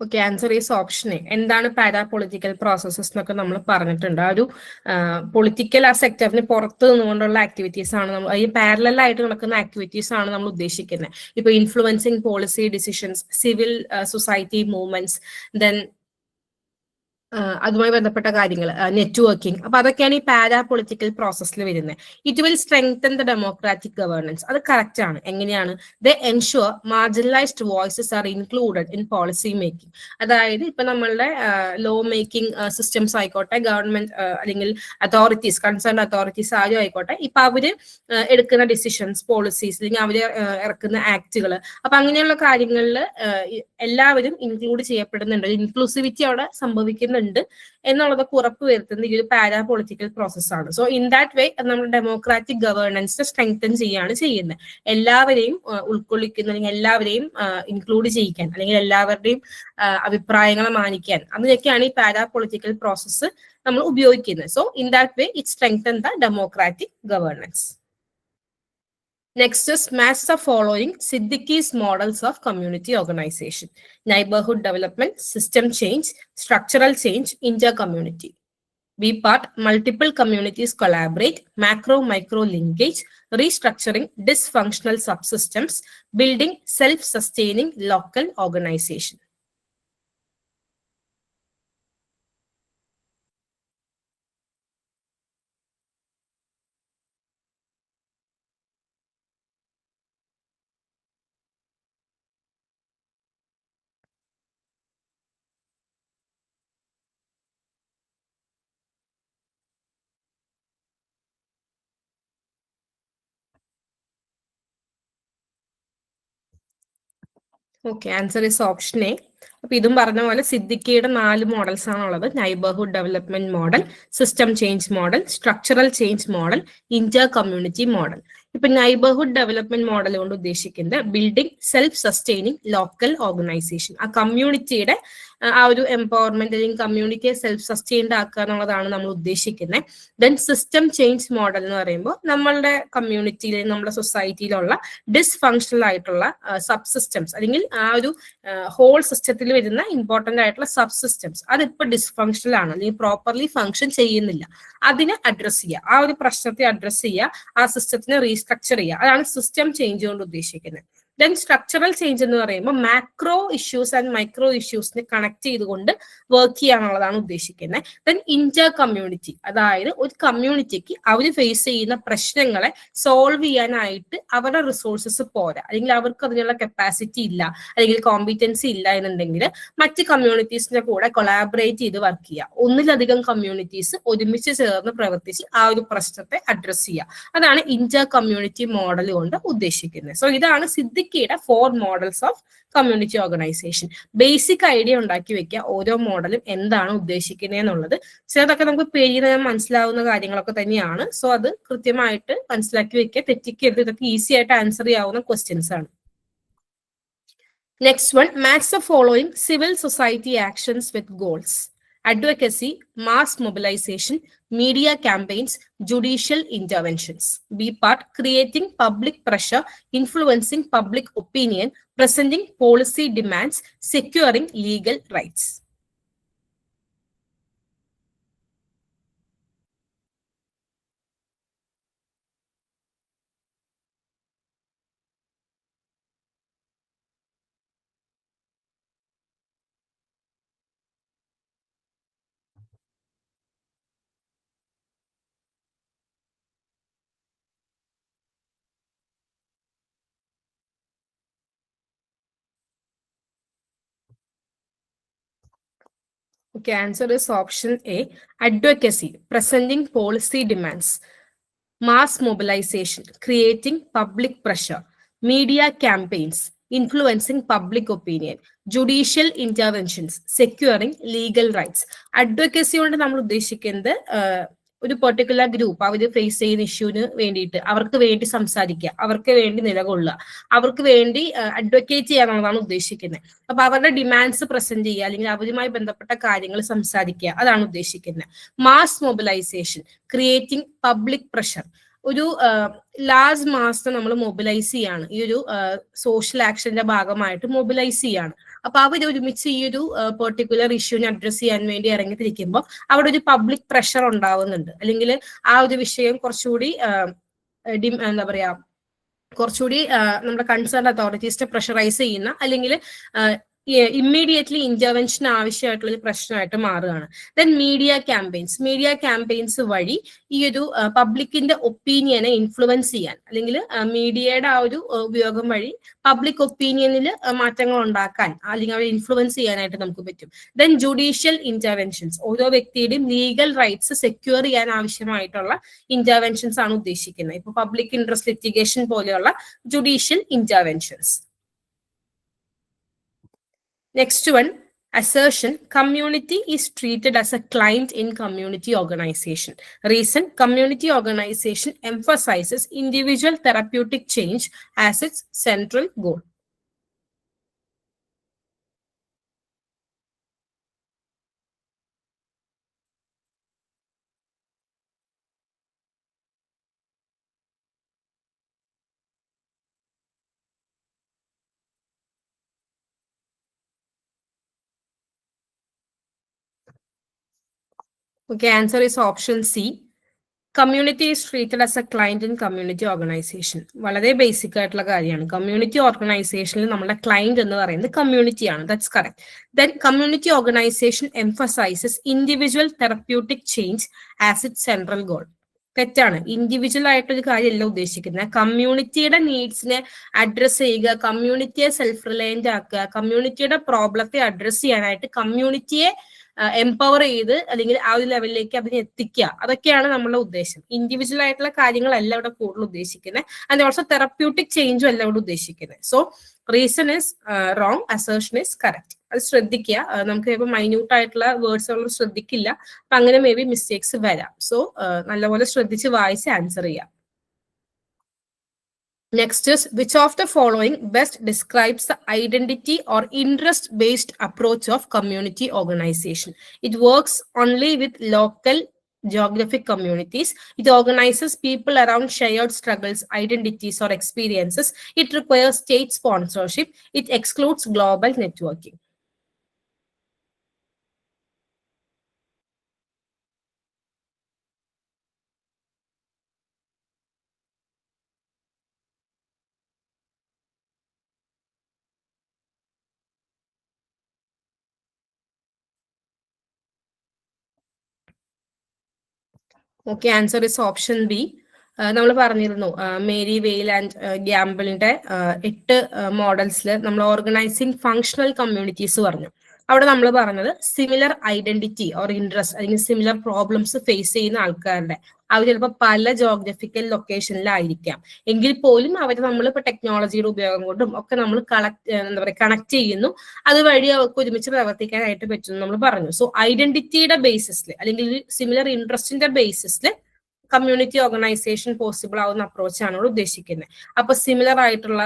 Okay, answer is option A. എന്താണ് para political processes എന്നൊക്കെ നമ്മൾ പറഞ്ഞിട്ടുണ്ട്. ആ ഒരു political ആ സെക്ടറിന് പുറത്ത് നിന്നുകൊണ്ടുള്ള ആക്ടിവിറ്റീസ് ആണ് നമ്മൾ, ഈ പാരലൽ ആയിട്ട് നടക്കുന്ന ആക്ടിവിറ്റീസ് ആണ് നമ്മൾ ഉദ്ദേശിക്കുന്നത്. ഇപ്പൊ influencing policy decisions, civil society movements, then അതുമായി ബന്ധപ്പെട്ട കാര്യങ്ങൾ, നെറ്റ്വർക്കിംഗ്. അപ്പൊ അതൊക്കെയാണ് ഈ പാരാ പൊളിറ്റിക്കൽ പ്രോസസ്സിൽ വരുന്നത്. It will strengthen the democratic governance. അത് കറക്റ്റ് ആണ്. എങ്ങനെയാണ്? The ensure marginalised voices are included in policy making. അതായത് ഇപ്പൊ നമ്മളുടെ ലോ മേക്കിംഗ് സിസ്റ്റംസ് ആയിക്കോട്ടെ, ഗവൺമെന്റ് അല്ലെങ്കിൽ അതോറിറ്റീസ്, കൺസേൺ അതോറിറ്റീസ് ആരും ആയിക്കോട്ടെ, ഇപ്പൊ അവര് എടുക്കുന്ന ഡിസിഷൻസ്, പോളിസീസ്, അല്ലെങ്കിൽ അവര് ഇറക്കുന്ന ആക്ടുകൾ, അപ്പൊ അങ്ങനെയുള്ള കാര്യങ്ങളിൽ എല്ലാവരും ഇൻക്ലൂഡ് ചെയ്യപ്പെടുന്നുണ്ട്. ഇൻക്ലൂസിവിറ്റി അവിടെ സംഭവിക്കുന്നുണ്ട് എന്നുള്ളതൊക്കെ ഉറപ്പ് വരുത്തുന്ന ഈ ഒരു പാരാ പൊളിറ്റിക്കൽ പ്രോസസ്സാണ്. സോ ഇൻ ദാറ്റ് വേ നമ്മൾ ഡെമോക്രാറ്റിക് ഗവേണൻസ് സ്ട്രെങ്തൻ ചെയ്യാണ് ചെയ്യുന്നത്. എല്ലാവരെയും ഉൾക്കൊള്ളിക്കുന്ന, അല്ലെങ്കിൽ എല്ലാവരെയും ഇൻക്ലൂഡ് ചെയ്യിക്കാൻ, അല്ലെങ്കിൽ എല്ലാവരുടെയും അഭിപ്രായങ്ങളെ മാനിക്കാൻ, അതിനൊക്കെയാണ് ഈ പാരാ പൊളിറ്റിക്കൽ പ്രോസസ്സ് നമ്മൾ ഉപയോഗിക്കുന്നത്. So in that way it strengthen the democratic governance. Next is match the following Siddiqui's models of community organization: neighborhood development, system change, structural change, inter-community. B part, multiple communities collaborate, macro-micro linkage, restructuring dysfunctional subsystems, building self-sustaining local organization. Okay, answer is option A. അപ്പൊ ഇതും പറഞ്ഞ പോലെ സിദ്ദിഖിയുടെ 4 models ആണുള്ളത്. Neighbourhood development model, system change model, structural change model, Inter community model. ഇപ്പൊ neighbourhood development model കൊണ്ട് ഉദ്ദേശിക്കുന്നത് building self sustaining local organisation, ആ കമ്മ്യൂണിറ്റിയുടെ ആ ഒരു എംപവർമെന്റ് അല്ലെങ്കിൽ കമ്മ്യൂണിറ്റിയെ സെൽഫ് സസ്റ്റെയിൻഡ് ആക്കുക എന്നുള്ളതാണ് നമ്മൾ ഉദ്ദേശിക്കുന്നത്. ദെൻ സിസ്റ്റം ചേഞ്ച് മോഡൽ എന്ന് പറയുമ്പോൾ നമ്മളുടെ കമ്മ്യൂണിറ്റിയിൽ, നമ്മുടെ സൊസൈറ്റിയിലുള്ള ഡിസ്ഫങ്ഷണൽ ആയിട്ടുള്ള സബ് സിസ്റ്റംസ്, അല്ലെങ്കിൽ ആ ഒരു ഹോൾ സിസ്റ്റത്തിൽ വരുന്ന ഇമ്പോർട്ടന്റ് ആയിട്ടുള്ള സബ് സിസ്റ്റംസ്, അതിപ്പോ ഡിസ്ഫങ്ഷണൽ ആണ്, അല്ലെങ്കിൽ പ്രോപ്പർലി ഫങ്ഷൻ ചെയ്യുന്നില്ല, അതിനെ അഡ്രസ് ചെയ്യുക, ആ ഒരു പ്രശ്നത്തെ അഡ്രസ് ചെയ്യുക, ആ സിസ്റ്റത്തിനെ റീസ്ട്രക്ചർ ചെയ്യുക. അതാണ് സിസ്റ്റം ചേഞ്ച് കൊണ്ട് ഉദ്ദേശിക്കുന്നത്. ദെൻ സ്ട്രക്ചറൽ ചേഞ്ച് എന്ന് പറയുമ്പോൾ മാക്രോ ഇഷ്യൂസ് ആൻഡ് മൈക്രോ ഇഷ്യൂസിനെ കണക്ട് ചെയ്തുകൊണ്ട് വർക്ക് ചെയ്യാനുള്ളതാണ് ഉദ്ദേശിക്കുന്നത്. ദെൻ ഇന്റർ കമ്മ്യൂണിറ്റി, അതായത് ഒരു കമ്മ്യൂണിറ്റിക്ക് അവർ ഫേസ് ചെയ്യുന്ന പ്രശ്നങ്ങളെ സോൾവ് ചെയ്യാനായിട്ട് അവരുടെ റിസോഴ്സസ് പോരാ, അല്ലെങ്കിൽ അവർക്ക് അതിനുള്ള കപ്പാസിറ്റി ഇല്ല, അല്ലെങ്കിൽ കോമ്പിറ്റൻസി ഇല്ല എന്നുണ്ടെങ്കിൽ മറ്റ് കമ്മ്യൂണിറ്റീസിന്റെ കൂടെ കൊളാബറേറ്റ് ചെയ്ത് വർക്ക് ചെയ്യുക. ഒന്നിലധികം കമ്മ്യൂണിറ്റീസ് ഒരുമിച്ച് ചേർന്ന് പ്രവർത്തിച്ച് ആ ഒരു പ്രശ്നത്തെ അഡ്രസ് ചെയ്യുക. അതാണ് ഇന്റർ കമ്മ്യൂണിറ്റി മോഡൽ കൊണ്ട് ഉദ്ദേശിക്കുന്നത്. സോ ഇതാണ് സിദ്ദിഖിയുടെ 4 models of community organisation. Basic idea ഉണ്ടാക്കി വെക്കുക ഓരോ മോഡലും എന്താണ് ഉദ്ദേശിക്കുന്നത് എന്നുള്ളത്. ചിലതൊക്കെ നമുക്ക് പേരിന് മനസ്സിലാവുന്ന കാര്യങ്ങളൊക്കെ തന്നെയാണ്. സോ അത് കൃത്യമായിട്ട് മനസ്സിലാക്കി വെക്കുക, തെറ്റിക്കരുത്. ഇതൊക്കെ ഈസി ആയിട്ട് ആൻസർ ചെയ്യാവുന്ന ക്വസ്റ്റ്യൻസ് ആണ്. Next one, match the following civil society actions with goals: advocacy, mass mobilization, media campaigns, judicial interventions. B part, creating public pressure, influencing public opinion, presenting policy demands, securing legal rights. Okay, answer is option A, advocacy, presenting policy demands, mass mobilization, creating public pressure, media campaigns, influencing public opinion, judicial interventions, securing legal rights. Advocacy കൊണ്ട് നമ്മൾ ഉദ്ദേശിക്കുന്നത് ഒരു particular group അവർ face ചെയ്യുന്ന ഇഷ്യൂവിന് വേണ്ടിയിട്ട് അവർക്ക് വേണ്ടി സംസാരിക്കുക, അവർക്ക് വേണ്ടി നിലകൊള്ളുക, അവർക്ക് വേണ്ടി അഡ്വക്കേറ്റ് ചെയ്യാന്നുള്ളതാണ് ഉദ്ദേശിക്കുന്നത്. അപ്പൊ അവരുടെ ഡിമാൻഡ്സ് പ്രസന്റ് ചെയ്യുക, അല്ലെങ്കിൽ അവരുമായി ബന്ധപ്പെട്ട കാര്യങ്ങൾ സംസാരിക്കുക, അതാണ് ഉദ്ദേശിക്കുന്നത്. Mass mobilisation, creating public pressure, ഒരു ലാർജ് മാസിനെ നമ്മൾ മൊബിലൈസ് ചെയ്യാണ്, ഈ ഒരു സോഷ്യൽ ആക്ഷന്റെ ഭാഗമായിട്ട് മൊബിലൈസ് ചെയ്യാണ്. അപ്പൊ അവർ ഒരുമിച്ച് ഈ ഒരു പെർട്ടിക്കുലർ ഇഷ്യൂവിനെ അഡ്രസ് ചെയ്യാൻ വേണ്ടി ഇറങ്ങിത്തിരിക്കുമ്പോൾ അവിടെ ഒരു പബ്ലിക് പ്രഷർ ഉണ്ടാവുന്നുണ്ട്, അല്ലെങ്കിൽ ആ ഒരു വിഷയം കുറച്ചുകൂടി എന്താ പറയാ, കുറച്ചുകൂടി നമ്മുടെ കൺസേൺ അതോറിറ്റീസിനെ പ്രഷറൈസ് ചെയ്യുന്ന, അല്ലെങ്കിൽ ഇമ്മീഡിയറ്റ്ലി ഇന്റർവെൻഷൻ ആവശ്യമായിട്ടുള്ള ഒരു പ്രശ്നമായിട്ട് മാറുകയാണ്. ദെൻ മീഡിയ ക്യാമ്പയിൻസ് വഴി ഈ ഒരു പബ്ലിക്കിന്റെ ഒപ്പീനിയനെ ഇൻഫ്ലുവൻസ് ചെയ്യാൻ, അല്ലെങ്കിൽ മീഡിയയുടെ ആ ഒരു ഉപയോഗം വഴി പബ്ലിക് ഒപ്പീനിയനിൽ മാറ്റങ്ങൾ ഉണ്ടാക്കാൻ, അല്ലെങ്കിൽ അവരെ ഇൻഫ്ലുവൻസ് ചെയ്യാനായിട്ട് നമുക്ക് പറ്റും. ദെൻ ജുഡീഷ്യൽ ഇന്റർവെൻഷൻസ്, ഓരോ വ്യക്തിയുടെയും ലീഗൽ റൈറ്റ്സ് സെക്യൂർ ചെയ്യാൻ ആവശ്യമായിട്ടുള്ള ഇന്റർവെൻഷൻസ് ആണ് ഉദ്ദേശിക്കുന്നത്. ഇപ്പൊ പബ്ലിക് ഇൻട്രസ്റ്റ് ലിറ്റിഗേഷൻ പോലെയുള്ള judicial interventions. Next one, assertion, community is treated as a client in community organization. Reason, community organization emphasizes individual therapeutic change as its central goal. Okay, answer is option C. Community is treated as a client in community organisation. വളരെ basic ആയിട്ടുള്ള കാര്യമാണ്. Community ഓർഗനൈസേഷനിൽ നമ്മുടെ client എന്ന് പറയുന്നത് കമ്മ്യൂണിറ്റിയാണ്. That's correct. Then community organisation emphasises individual therapeutic change as it central goal. തെറ്റാണ്. Individual ആയിട്ടൊരു കാര്യമല്ല ഉദ്ദേശിക്കുന്നത്. കമ്മ്യൂണിറ്റിയുടെ നീഡ്സിനെ അഡ്രസ് ചെയ്യുക, കമ്മ്യൂണിറ്റിയെ സെൽഫ് റിലയന്റ് ആക്കുക, കമ്മ്യൂണിറ്റിയുടെ പ്രോബ്ലത്തെ അഡ്രസ് ചെയ്യാനായിട്ട് കമ്മ്യൂണിറ്റിയെ എംപവർ ചെയ്ത്, അല്ലെങ്കിൽ ആ ഒരു ലെവലിലേക്ക് അതിനെ എത്തിക്കുക, അതൊക്കെയാണ് നമ്മളുടെ ഉദ്ദേശം. ഇൻഡിവിജ്വൽ ആയിട്ടുള്ള കാര്യങ്ങളല്ല ഇവിടെ കൂടുതൽ ഉദ്ദേശിക്കുന്നത്. ആൻഡ് ഓൾസോ തെറപ്യൂട്ടിക് ചേഞ്ചും അല്ല ഇവിടെ ഉദ്ദേശിക്കുന്നത്. So reason is wrong, assertion is correct. അത് ശ്രദ്ധിക്കുക. നമുക്ക് ഇപ്പൊ മൈന്യൂട്ട് ആയിട്ടുള്ള വേർഡ്സ് നമ്മൾ ശ്രദ്ധിക്കില്ല, അപ്പൊ അങ്ങനെ മേ ബി മിസ്റ്റേക്സ് വരാം. സോ നല്ലപോലെ ശ്രദ്ധിച്ച് വായിച്ച് ആൻസർ ചെയ്യാം. Next is, which of the following best describes the identity or interest-based approach of community organization? It works only with local geographic communities. It organizes people around shared struggles, identities, or experiences. It requires state sponsorship. It excludes global networking. Okay, answer is option B. നമ്മൾ പറഞ്ഞിരുന്നു Mary വെയിൽ and ഗ്യാമ്പിളിന്റെ 8 മോഡൽസിൽ നമ്മൾ organising functional communities പറഞ്ഞു. അവിടെ നമ്മൾ പറഞ്ഞത് similar identity or interest അല്ലെങ്കിൽ similar problems face ചെയ്യുന്ന ആൾക്കാരുടെ അവർ ചിലപ്പോൾ പല ജോഗ്രഫിക്കൽ ലൊക്കേഷനിലായിരിക്കാം എങ്കിൽ പോലും അവർ നമ്മൾ ഇപ്പൊ ടെക്നോളജിയുടെ ഉപയോഗം കൊണ്ടും ഒക്കെ നമ്മൾ എന്താ പറയുക കണക്ട് ചെയ്യുന്നു, അതുവഴി അവർക്ക് ഒരുമിച്ച് പ്രവർത്തിക്കാനായിട്ട് പറ്റുന്നു നമ്മൾ പറഞ്ഞു. സോ ഐഡന്റിറ്റിയുടെ ബേസിസിൽ അല്ലെങ്കിൽ സിമിലർ ഇൻട്രസ്റ്റിന്റെ ബേസിസിൽ കമ്മ്യൂണിറ്റി ഓർഗനൈസേഷൻ പോസിബിൾ ആവുന്ന അപ്രോച്ചാണ് ഇവിടെ ഉദ്ദേശിക്കുന്നത്. അപ്പൊ സിമിലർ ആയിട്ടുള്ള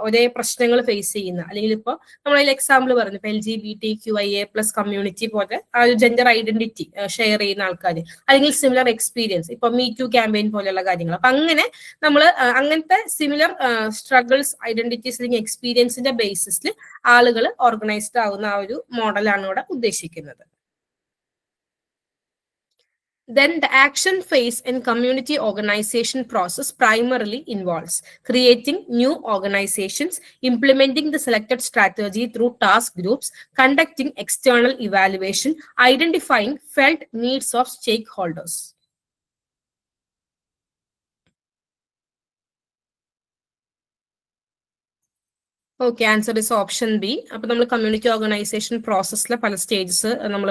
ഒരേ പ്രശ്നങ്ങൾ ഫേസ് ചെയ്യുന്ന അല്ലെങ്കിൽ ഇപ്പൊ നമ്മളതിൽ എക്സാമ്പിൾ പറഞ്ഞു ഇപ്പൊ LGBTQIA+ കമ്മ്യൂണിറ്റി പോലെ ആ ഒരു ജെൻഡർ ഐഡന്റിറ്റി ഷെയർ ചെയ്യുന്ന ആൾക്കാർ അല്ലെങ്കിൽ സിമിലർ എക്സ്പീരിയൻസ് ഇപ്പൊ മീ ടു ക്യാമ്പയിൻ പോലെയുള്ള കാര്യങ്ങൾ. അപ്പൊ അങ്ങനെ നമ്മൾ അങ്ങനത്തെ സിമിലർ സ്ട്രഗിൾസ് ഐഡന്റിറ്റീസ് അല്ലെങ്കിൽ എക്സ്പീരിയൻസിന്റെ ബേസിസിൽ ആളുകൾ ഓർഗനൈസ്ഡ് ആവുന്ന ആ ഒരു മോഡലാണ് ഇവിടെ ഉദ്ദേശിക്കുന്നത്. Then the action phase in community organization process primarily involves creating new organizations, implementing the selected strategy through task groups, conducting external evaluation, identifying felt needs of stakeholders. Okay, answer is option B. അപ്പൊ നമ്മൾ community organisation പ്രോസസ്സിലെ പല stages നമ്മൾ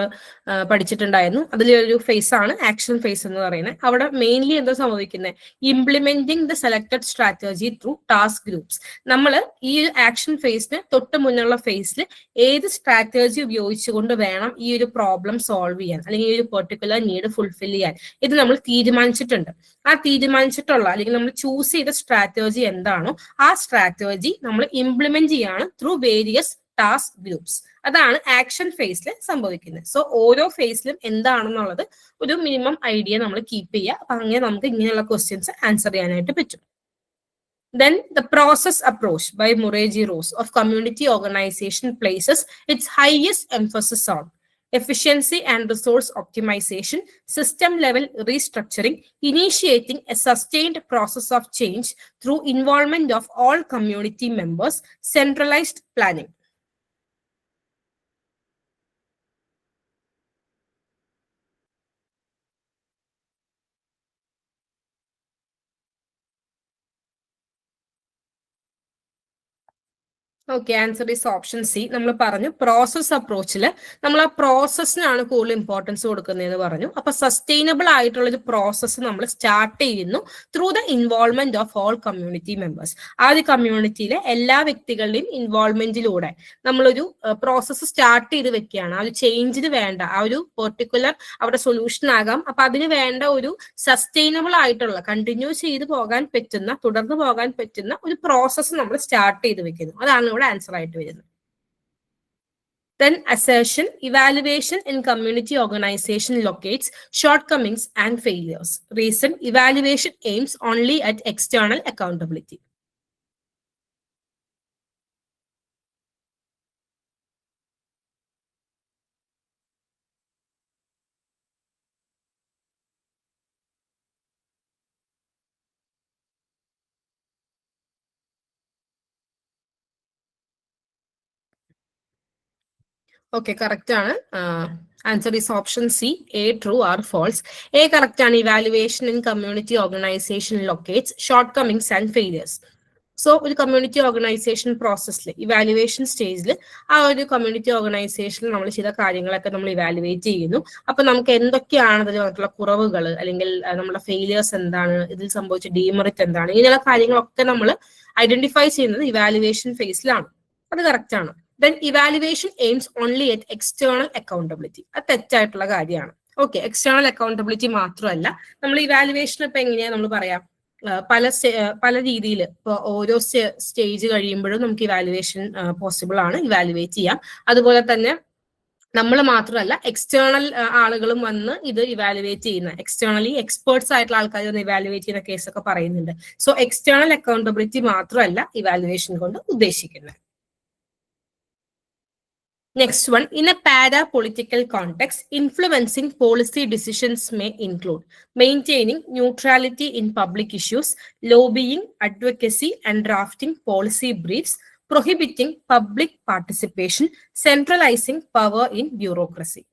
പഠിച്ചിട്ടുണ്ടായിരുന്നു. അതിലൊരു face ആണ് action face എന്ന് പറയുന്നത്. അവിടെ mainly എന്താ സംഭവിക്കുന്നത്, implementing the selected strategy through task groups. നമ്മൾ ഈ ആക്ഷൻ ഫേസിന് തൊട്ട് മുന്നുള്ള ഫേസിൽ ഏത് സ്ട്രാറ്റജി ഉപയോഗിച്ചുകൊണ്ട് വേണം ഈ ഒരു പ്രോബ്ലം സോൾവ് ചെയ്യാൻ അല്ലെങ്കിൽ ഈ ഒരു പെർട്ടിക്കുലർ നീഡ് ഫുൾഫിൽ ചെയ്യാൻ, ഇത് നമ്മൾ തീരുമാനിച്ചിട്ടുണ്ട്. ആ തീരുമാനിച്ചിട്ടുള്ള അല്ലെങ്കിൽ നമ്മൾ ചൂസ് ചെയ്ത സ്ട്രാറ്റജി എന്താണോ ആ സ്ട്രാറ്റജി നമ്മൾ ഇംപ്ലിമെന്റ് ചെയ്യാണ് ത്രൂ വേരിയസ് ടാസ്ക് ഗ്രൂപ്പ്സ്. അതാണ് ആക്ഷൻ ഫേസിൽ സംഭവിക്കുന്നത്. സോ ഓരോ ഫേസിലും എന്താണെന്നുള്ളത് ഒരു മിനിമം ഐഡിയ നമ്മൾ കീപ്പ് ചെയ്യുക. അപ്പൊ അങ്ങനെ നമുക്ക് ഇങ്ങനെയുള്ള ക്വസ്റ്റ്യൻസ് ആൻസർ ചെയ്യാനായിട്ട് പറ്റും. Then the process approach by Murray Rose of community organization places its highest emphasis on efficiency and resource optimization, system level restructuring, initiating a sustained process of change through involvement of all community members, centralized planning. Okay, answer is option C. നമ്മൾ പറഞ്ഞു process അപ്രോച്ചിൽ നമ്മൾ ആ പ്രോസസ്സിനാണ് കൂടുതൽ importance കൊടുക്കുന്നതെന്ന് പറഞ്ഞു. അപ്പൊ sustainable ആയിട്ടുള്ള ഒരു process നമ്മൾ സ്റ്റാർട്ട് ചെയ്യുന്നു through the involvement of all community members. ആ ഒരു കമ്മ്യൂണിറ്റിയിലെ എല്ലാ വ്യക്തികളുടെയും ഇൻവോൾവ്മെന്റിലൂടെ നമ്മളൊരു പ്രോസസ്സ് സ്റ്റാർട്ട് ചെയ്ത് വെക്കുകയാണ്. ആ ഒരു ചേഞ്ചിന് വേണ്ട ആ ഒരു പെർട്ടിക്കുലർ അവിടെ സൊല്യൂഷൻ ആകാം. അപ്പൊ അതിന് വേണ്ട ഒരു സസ്റ്റൈനബിൾ ആയിട്ടുള്ള കണ്ടിന്യൂ ചെയ്ത് പോകാൻ പറ്റുന്ന തുടർന്ന് പോകാൻ പറ്റുന്ന ഒരു പ്രോസസ്സ് നമ്മൾ സ്റ്റാർട്ട് ചെയ്ത് വെക്കുന്നു. അതാണ് ഇവിടെ ആൻസർ ആയിട്ട് വരുന്നത്. Then assertion, evaluation in community organization locates shortcomings and failures. Reason, evaluation aims only at external accountability. Okay, correct ആണ്. Answer is option C, A true or false. A correct ആണ്. Evaluation in community organisation locates shortcomings and failures. So ഒരു community organisation പ്രോസസ്സിൽ evaluation സ്റ്റേജിൽ ആ ഒരു community ഓർഗനൈസേഷനിൽ നമ്മൾ ചെയ്ത കാര്യങ്ങളൊക്കെ നമ്മൾ ഇവാലുവേറ്റ് ചെയ്യുന്നു. അപ്പൊ നമുക്ക് എന്തൊക്കെയാണ് അതിൽ വന്നിട്ടുള്ള കുറവുകൾ അല്ലെങ്കിൽ നമ്മുടെ ഫെയിലിയേഴ്സ് എന്താണ്, ഇതിൽ സംഭവിച്ച ഡീമെറിറ്റ് എന്താണ്, ഇങ്ങനെയുള്ള കാര്യങ്ങളൊക്കെ നമ്മൾ ഐഡന്റിഫൈ ചെയ്യുന്നത് ഇവാലുവേഷൻ ഫേസിലാണ്. അത് കറക്റ്റ് ആണ്. Then evaluation aims only at external accountability. അത് തെറ്റായിട്ടുള്ള കാര്യമാണ്. ഓക്കെ, എക്സ്റ്റേണൽ അക്കൗണ്ടബിലിറ്റി മാത്രമല്ല നമ്മൾ ഇവാലുവേഷൻ ഇപ്പൊ എങ്ങനെയാ നമ്മൾ പറയാം, പല രീതിയിൽ ഇപ്പൊ ഓരോ സ്റ്റേജ് കഴിയുമ്പോഴും നമുക്ക് ഇവാലുവേഷൻ പോസിബിൾ ആണ്, ഇവാലുവേറ്റ് ചെയ്യാം. അതുപോലെ തന്നെ നമ്മൾ മാത്രമല്ല എക്സ്റ്റേണൽ ആളുകളും വന്ന് ഇത് ഇവാലുവേറ്റ് ചെയ്യുന്ന എക്സ്റ്റേണലി എക്സ്പേർട്സ് ആയിട്ടുള്ള ആൾക്കാർ വന്ന് ഇവാലുവേറ്റ് ചെയ്യുന്ന കേസൊക്കെ പറയുന്നുണ്ട്. സോ എക്സ്റ്റേണൽ അക്കൗണ്ടബിലിറ്റി മാത്രമല്ല ഇവാലുവേഷൻ കൊണ്ട് ഉദ്ദേശിക്കുന്നത്. Next one, in a para-political context, influencing policy decisions may include maintaining neutrality in public issues, lobbying, advocacy, and drafting policy briefs, prohibiting public participation, centralizing power in bureaucracy.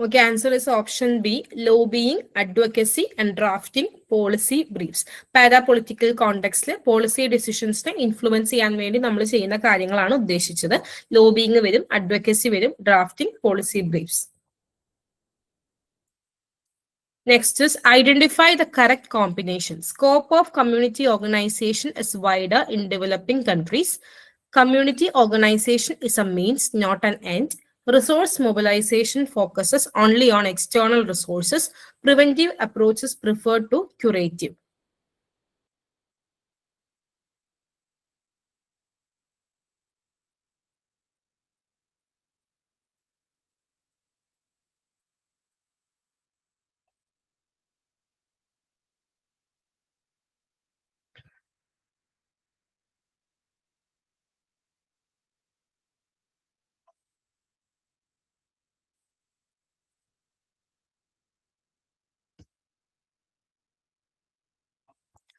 Okay, answer is option B, lobbying, advocacy and drafting policy briefs. Parapolitical കോണ്ടെക്സ്റ്റിൽ policy ഡിസിഷൻസിനെ influence ചെയ്യാൻ വേണ്ടി നമ്മൾ ചെയ്യുന്ന കാര്യങ്ങളാണ് ഉദ്ദേശിച്ചത്. Lobbying വരും, advocacy വരും, drafting, policy briefs. Next is identify the correct combination. Scope of community organization is wider in developing countries. Community organization is a means, not an end. Resource mobilization focuses only on external resources. Preventive approaches preferred to curative.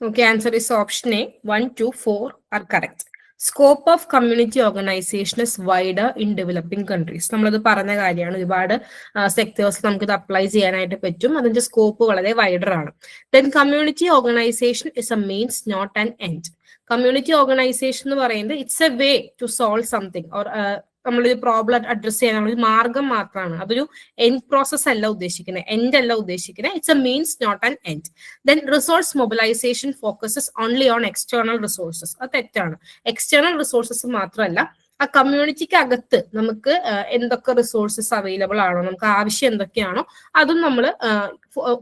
Okay, answer is option A. 1, 2, 4 are correct. Scope of community organization is wider in developing countries. നമ്മളത് പറഞ്ഞ കാര്യമാണ്. ഒരുപാട് sectors നമുക്ക് ഇത് apply ചെയ്യാനായിട്ട് പറ്റും. അതിന്റെ scope വളരെ വൈഡർ ആണ്. Then community organization is a means, not an end. Community organization എന്ന് പറയുന്നത് it's a way to solve something or നമ്മളൊരു പ്രോബ്ലം അഡ്രസ് ചെയ്യാനുള്ള ഒരു മാർഗം മാത്രമാണ്. അതൊരു എൻഡ് പ്രോസസ് അല്ല ഉദ്ദേശിക്കുന്നത്, എൻഡ് അല്ല ഉദ്ദേശിക്കുന്നത്. It's a means, not an end. Then resource mobilization focuses only on external resources. അത് തെറ്റാണ്. എക്സ്റ്റേണൽ റിസോഴ്സസ് മാത്രമല്ല, ആ കമ്മ്യൂണിറ്റിക്ക് അകത്ത് നമുക്ക് എന്തൊക്കെ റിസോഴ്സസ് അവൈലബിൾ ആണോ, നമുക്ക് ആവശ്യം എന്തൊക്കെയാണോ അതും നമ്മൾ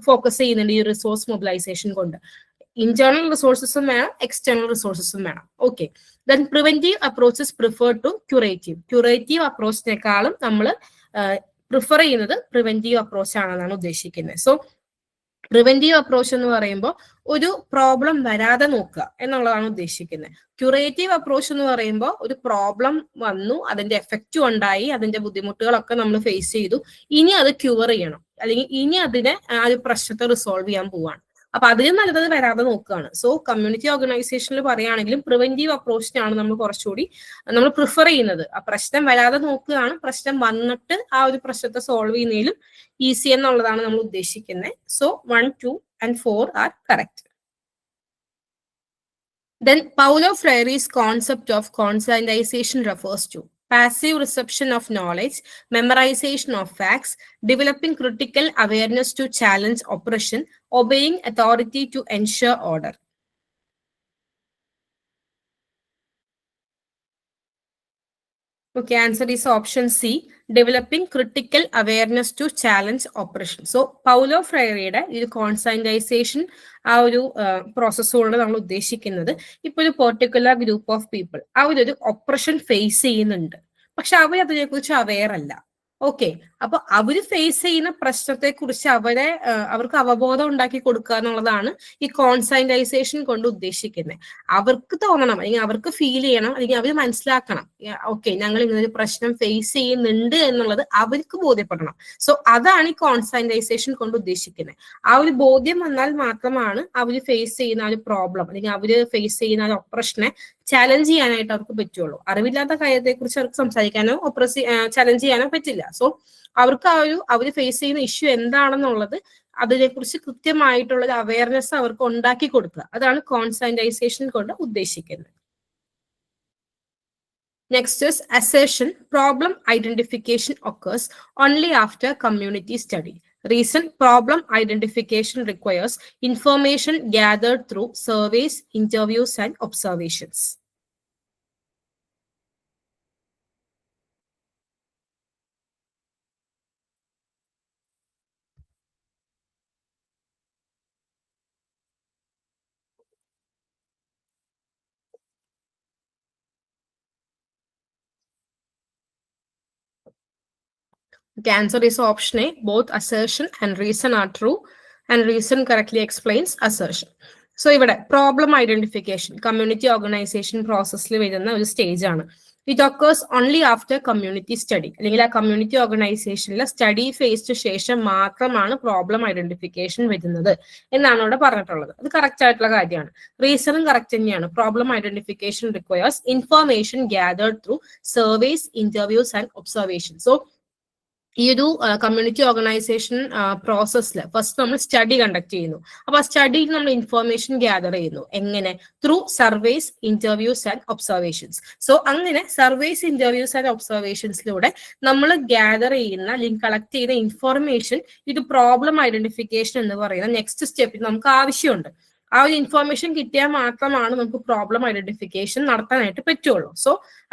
ഫോക്കസ് ചെയ്യുന്നുണ്ട് ഈ റിസോഴ്സ് മൊബിലൈസേഷൻ കൊണ്ട്. ഇന്റേണൽ റിസോഴ്സസും വേണം, എക്സ്റ്റേണൽ റിസോഴ്സസും വേണം. Okay, then preventive approaches prefer to curative. Curative അപ്രോച്ചിനേക്കാളും നമ്മൾ പ്രിഫർ ചെയ്യുന്നത് പ്രിവെന്റീവ് അപ്രോച്ച് ആണെന്നാണ് ഉദ്ദേശിക്കുന്നത്. സോ പ്രിവെന്റീവ് അപ്രോച്ച് എന്ന് പറയുമ്പോൾ ഒരു പ്രോബ്ലം വരാതെ നോക്കുക എന്നുള്ളതാണ് ഉദ്ദേശിക്കുന്നത്. ക്യൂറേറ്റീവ് അപ്രോച്ച് എന്ന് പറയുമ്പോൾ ഒരു പ്രോബ്ലം വന്നു, അതിന്റെ എഫക്റ്റും ഉണ്ടായി, അതിന്റെ ബുദ്ധിമുട്ടുകളൊക്കെ നമ്മൾ ഫേസ് ചെയ്തു, ഇനി അത് ക്യൂർ ചെയ്യണം, അല്ലെങ്കിൽ ഇനി അതിനെ ആ ഒരു പ്രശ്നത്തെ റിസോൾവ് ചെയ്യാൻ പോവാണ്. അപ്പൊ അതിലും നല്ലത് വരാതെ നോക്കുകയാണ്. സോ കമ്മ്യൂണിറ്റി ഓർഗനൈസേഷനിൽ പറയുകയാണെങ്കിലും പ്രിവെന്റീവ് അപ്രോച്ചിനാണ് നമ്മൾ കുറച്ചുകൂടി നമ്മൾ പ്രിഫർ ചെയ്യുന്നത്. ആ പ്രശ്നം വരാതെ നോക്കുകയാണ്, പ്രശ്നം വന്നിട്ട് ആ ഒരു പ്രശ്നത്തെ സോൾവ് ചെയ്യുന്നതിലും ഈസി എന്നുള്ളതാണ് നമ്മൾ ഉദ്ദേശിക്കുന്നത്. So 1, 2 and 4 are correct. Then Paulo Freire's concept of conscientization refers to passive reception of knowledge, memorization of facts, developing critical awareness to challenge oppression, obeying authority to ensure order. Okay, answer is option C, developing critical awareness to challenge oppression. So Paulo ഫ്രൈറയുടെ ഈ conscientisation ആ ഒരു പ്രോസസ്സോട് നമ്മൾ ഉദ്ദേശിക്കുന്നത് ഇപ്പൊ ഒരു particular group of people അവരൊരു ഒപ്രഷൻ ഫേസ് ചെയ്യുന്നുണ്ട്, പക്ഷെ അവർ അതിനെക്കുറിച്ച് അവെയർ അല്ല. ഓക്കെ, അപ്പൊ അവര് ഫേസ് ചെയ്യുന്ന പ്രശ്നത്തെ കുറിച്ച് അവർക്ക് അവബോധം ഉണ്ടാക്കി കൊടുക്കുക എന്നുള്ളതാണ് ഈ കോൺസൈൻറ്റൈസേഷൻ കൊണ്ട് ഉദ്ദേശിക്കുന്നത്. അവർക്ക് തോന്നണം, അല്ലെങ്കിൽ അവർക്ക് ഫീൽ ചെയ്യണം, അല്ലെങ്കിൽ അവർ മനസ്സിലാക്കണം, ഓക്കെ ഞങ്ങൾ ഇങ്ങനൊരു പ്രശ്നം ഫേസ് ചെയ്യുന്നുണ്ട് എന്നുള്ളത് അവർക്ക് ബോധ്യപ്പെടണം. സോ അതാണ് ഈ കോൺസൈൻറ്റൈസേഷൻ കൊണ്ട് ഉദ്ദേശിക്കുന്നത്. ആ ഒരു ബോധ്യം വന്നാൽ മാത്രമാണ് അവര് ഫേസ് ചെയ്യുന്ന ആ ഒരു പ്രോബ്ലം, അല്ലെങ്കിൽ അവര് ഫേസ് ചെയ്യുന്ന ആ ഒരു ഒപ്രഷനെ ചാലഞ്ച് ചെയ്യാനായിട്ട് അവർക്ക് പറ്റുള്ളൂ. അറിവില്ലാത്ത കാര്യത്തെ കുറിച്ച് അവർക്ക് സംസാരിക്കാനോ ചാലഞ്ച് ചെയ്യാനോ പറ്റില്ല. സോ അവർക്ക് അവര് ഫേസ് ചെയ്യുന്ന ഇഷ്യൂ എന്താണെന്നുള്ളത് അതിനെക്കുറിച്ച് കൃത്യമായിട്ടുള്ള ഒരു അവയർനെസ് അവർക്ക് ഉണ്ടാക്കി കൊടുക്കുക. അതാണ് കോൺസൈൻറ്റൈസേഷൻ കൊണ്ട് ഉദ്ദേശിക്കുന്നത്. Next is assertion. Problem identification occurs only after community study. Reason, problem identification requires information gathered through surveys, interviews, and observations. The answer is option A. Both assertion and reason are true, and reason correctly explains assertion. So ഇവിടെ problem identification community organisation പ്രോസസ്സിൽ വരുന്ന ഒരു stage ആണ്. It occurs only after community study, അല്ലെങ്കിൽ ആ community ഓർഗനൈസേഷനിലെ study ഫേസിന് ശേഷം മാത്രമാണ് പ്രോബ്ലം ഐഡന്റിഫിക്കേഷൻ വരുന്നത് എന്നാണ് ഇവിടെ പറഞ്ഞിട്ടുള്ളത്. അത് കറക്റ്റ് ആയിട്ടുള്ള കാര്യമാണ്. റീസണും കറക്റ്റ് തന്നെയാണ്. Problem identification requires information gathered through surveys, interviews and observation. So ഈ ഒരു കമ്മ്യൂണിറ്റി ഓർഗനൈസേഷൻ പ്രോസസ്സിൽ ഫസ്റ്റ് നമ്മൾ സ്റ്റഡി കണ്ടക്ട് ചെയ്യുന്നു. അപ്പൊ ആ സ്റ്റഡിയിൽ നമ്മൾ ഇൻഫർമേഷൻ ഗ്യാദർ ചെയ്യുന്നു. എങ്ങനെ? Through surveys, interviews and observations. So അങ്ങനെ സർവേസ്, ഇന്റർവ്യൂസ് ആൻഡ് ഒബ്സർവേഷൻസിലൂടെ നമ്മൾ ഗ്യാദർ ചെയ്യുന്ന അല്ലെങ്കിൽ കളക്ട് ചെയ്യുന്ന ഇൻഫർമേഷൻ, ഇത് പ്രോബ്ലം ഐഡന്റിഫിക്കേഷൻ എന്ന് പറയുന്ന നെക്സ്റ്റ് സ്റ്റെപ്പിൽ നമുക്ക് ആവശ്യമുണ്ട്. ആ ഒരു ഇൻഫർമേഷൻ കിട്ടിയാൽ മാത്രമാണ് നമുക്ക് പ്രോബ്ലം ഐഡന്റിഫിക്കേഷൻ നടത്താനായിട്ട് പറ്റുള്ളൂ. So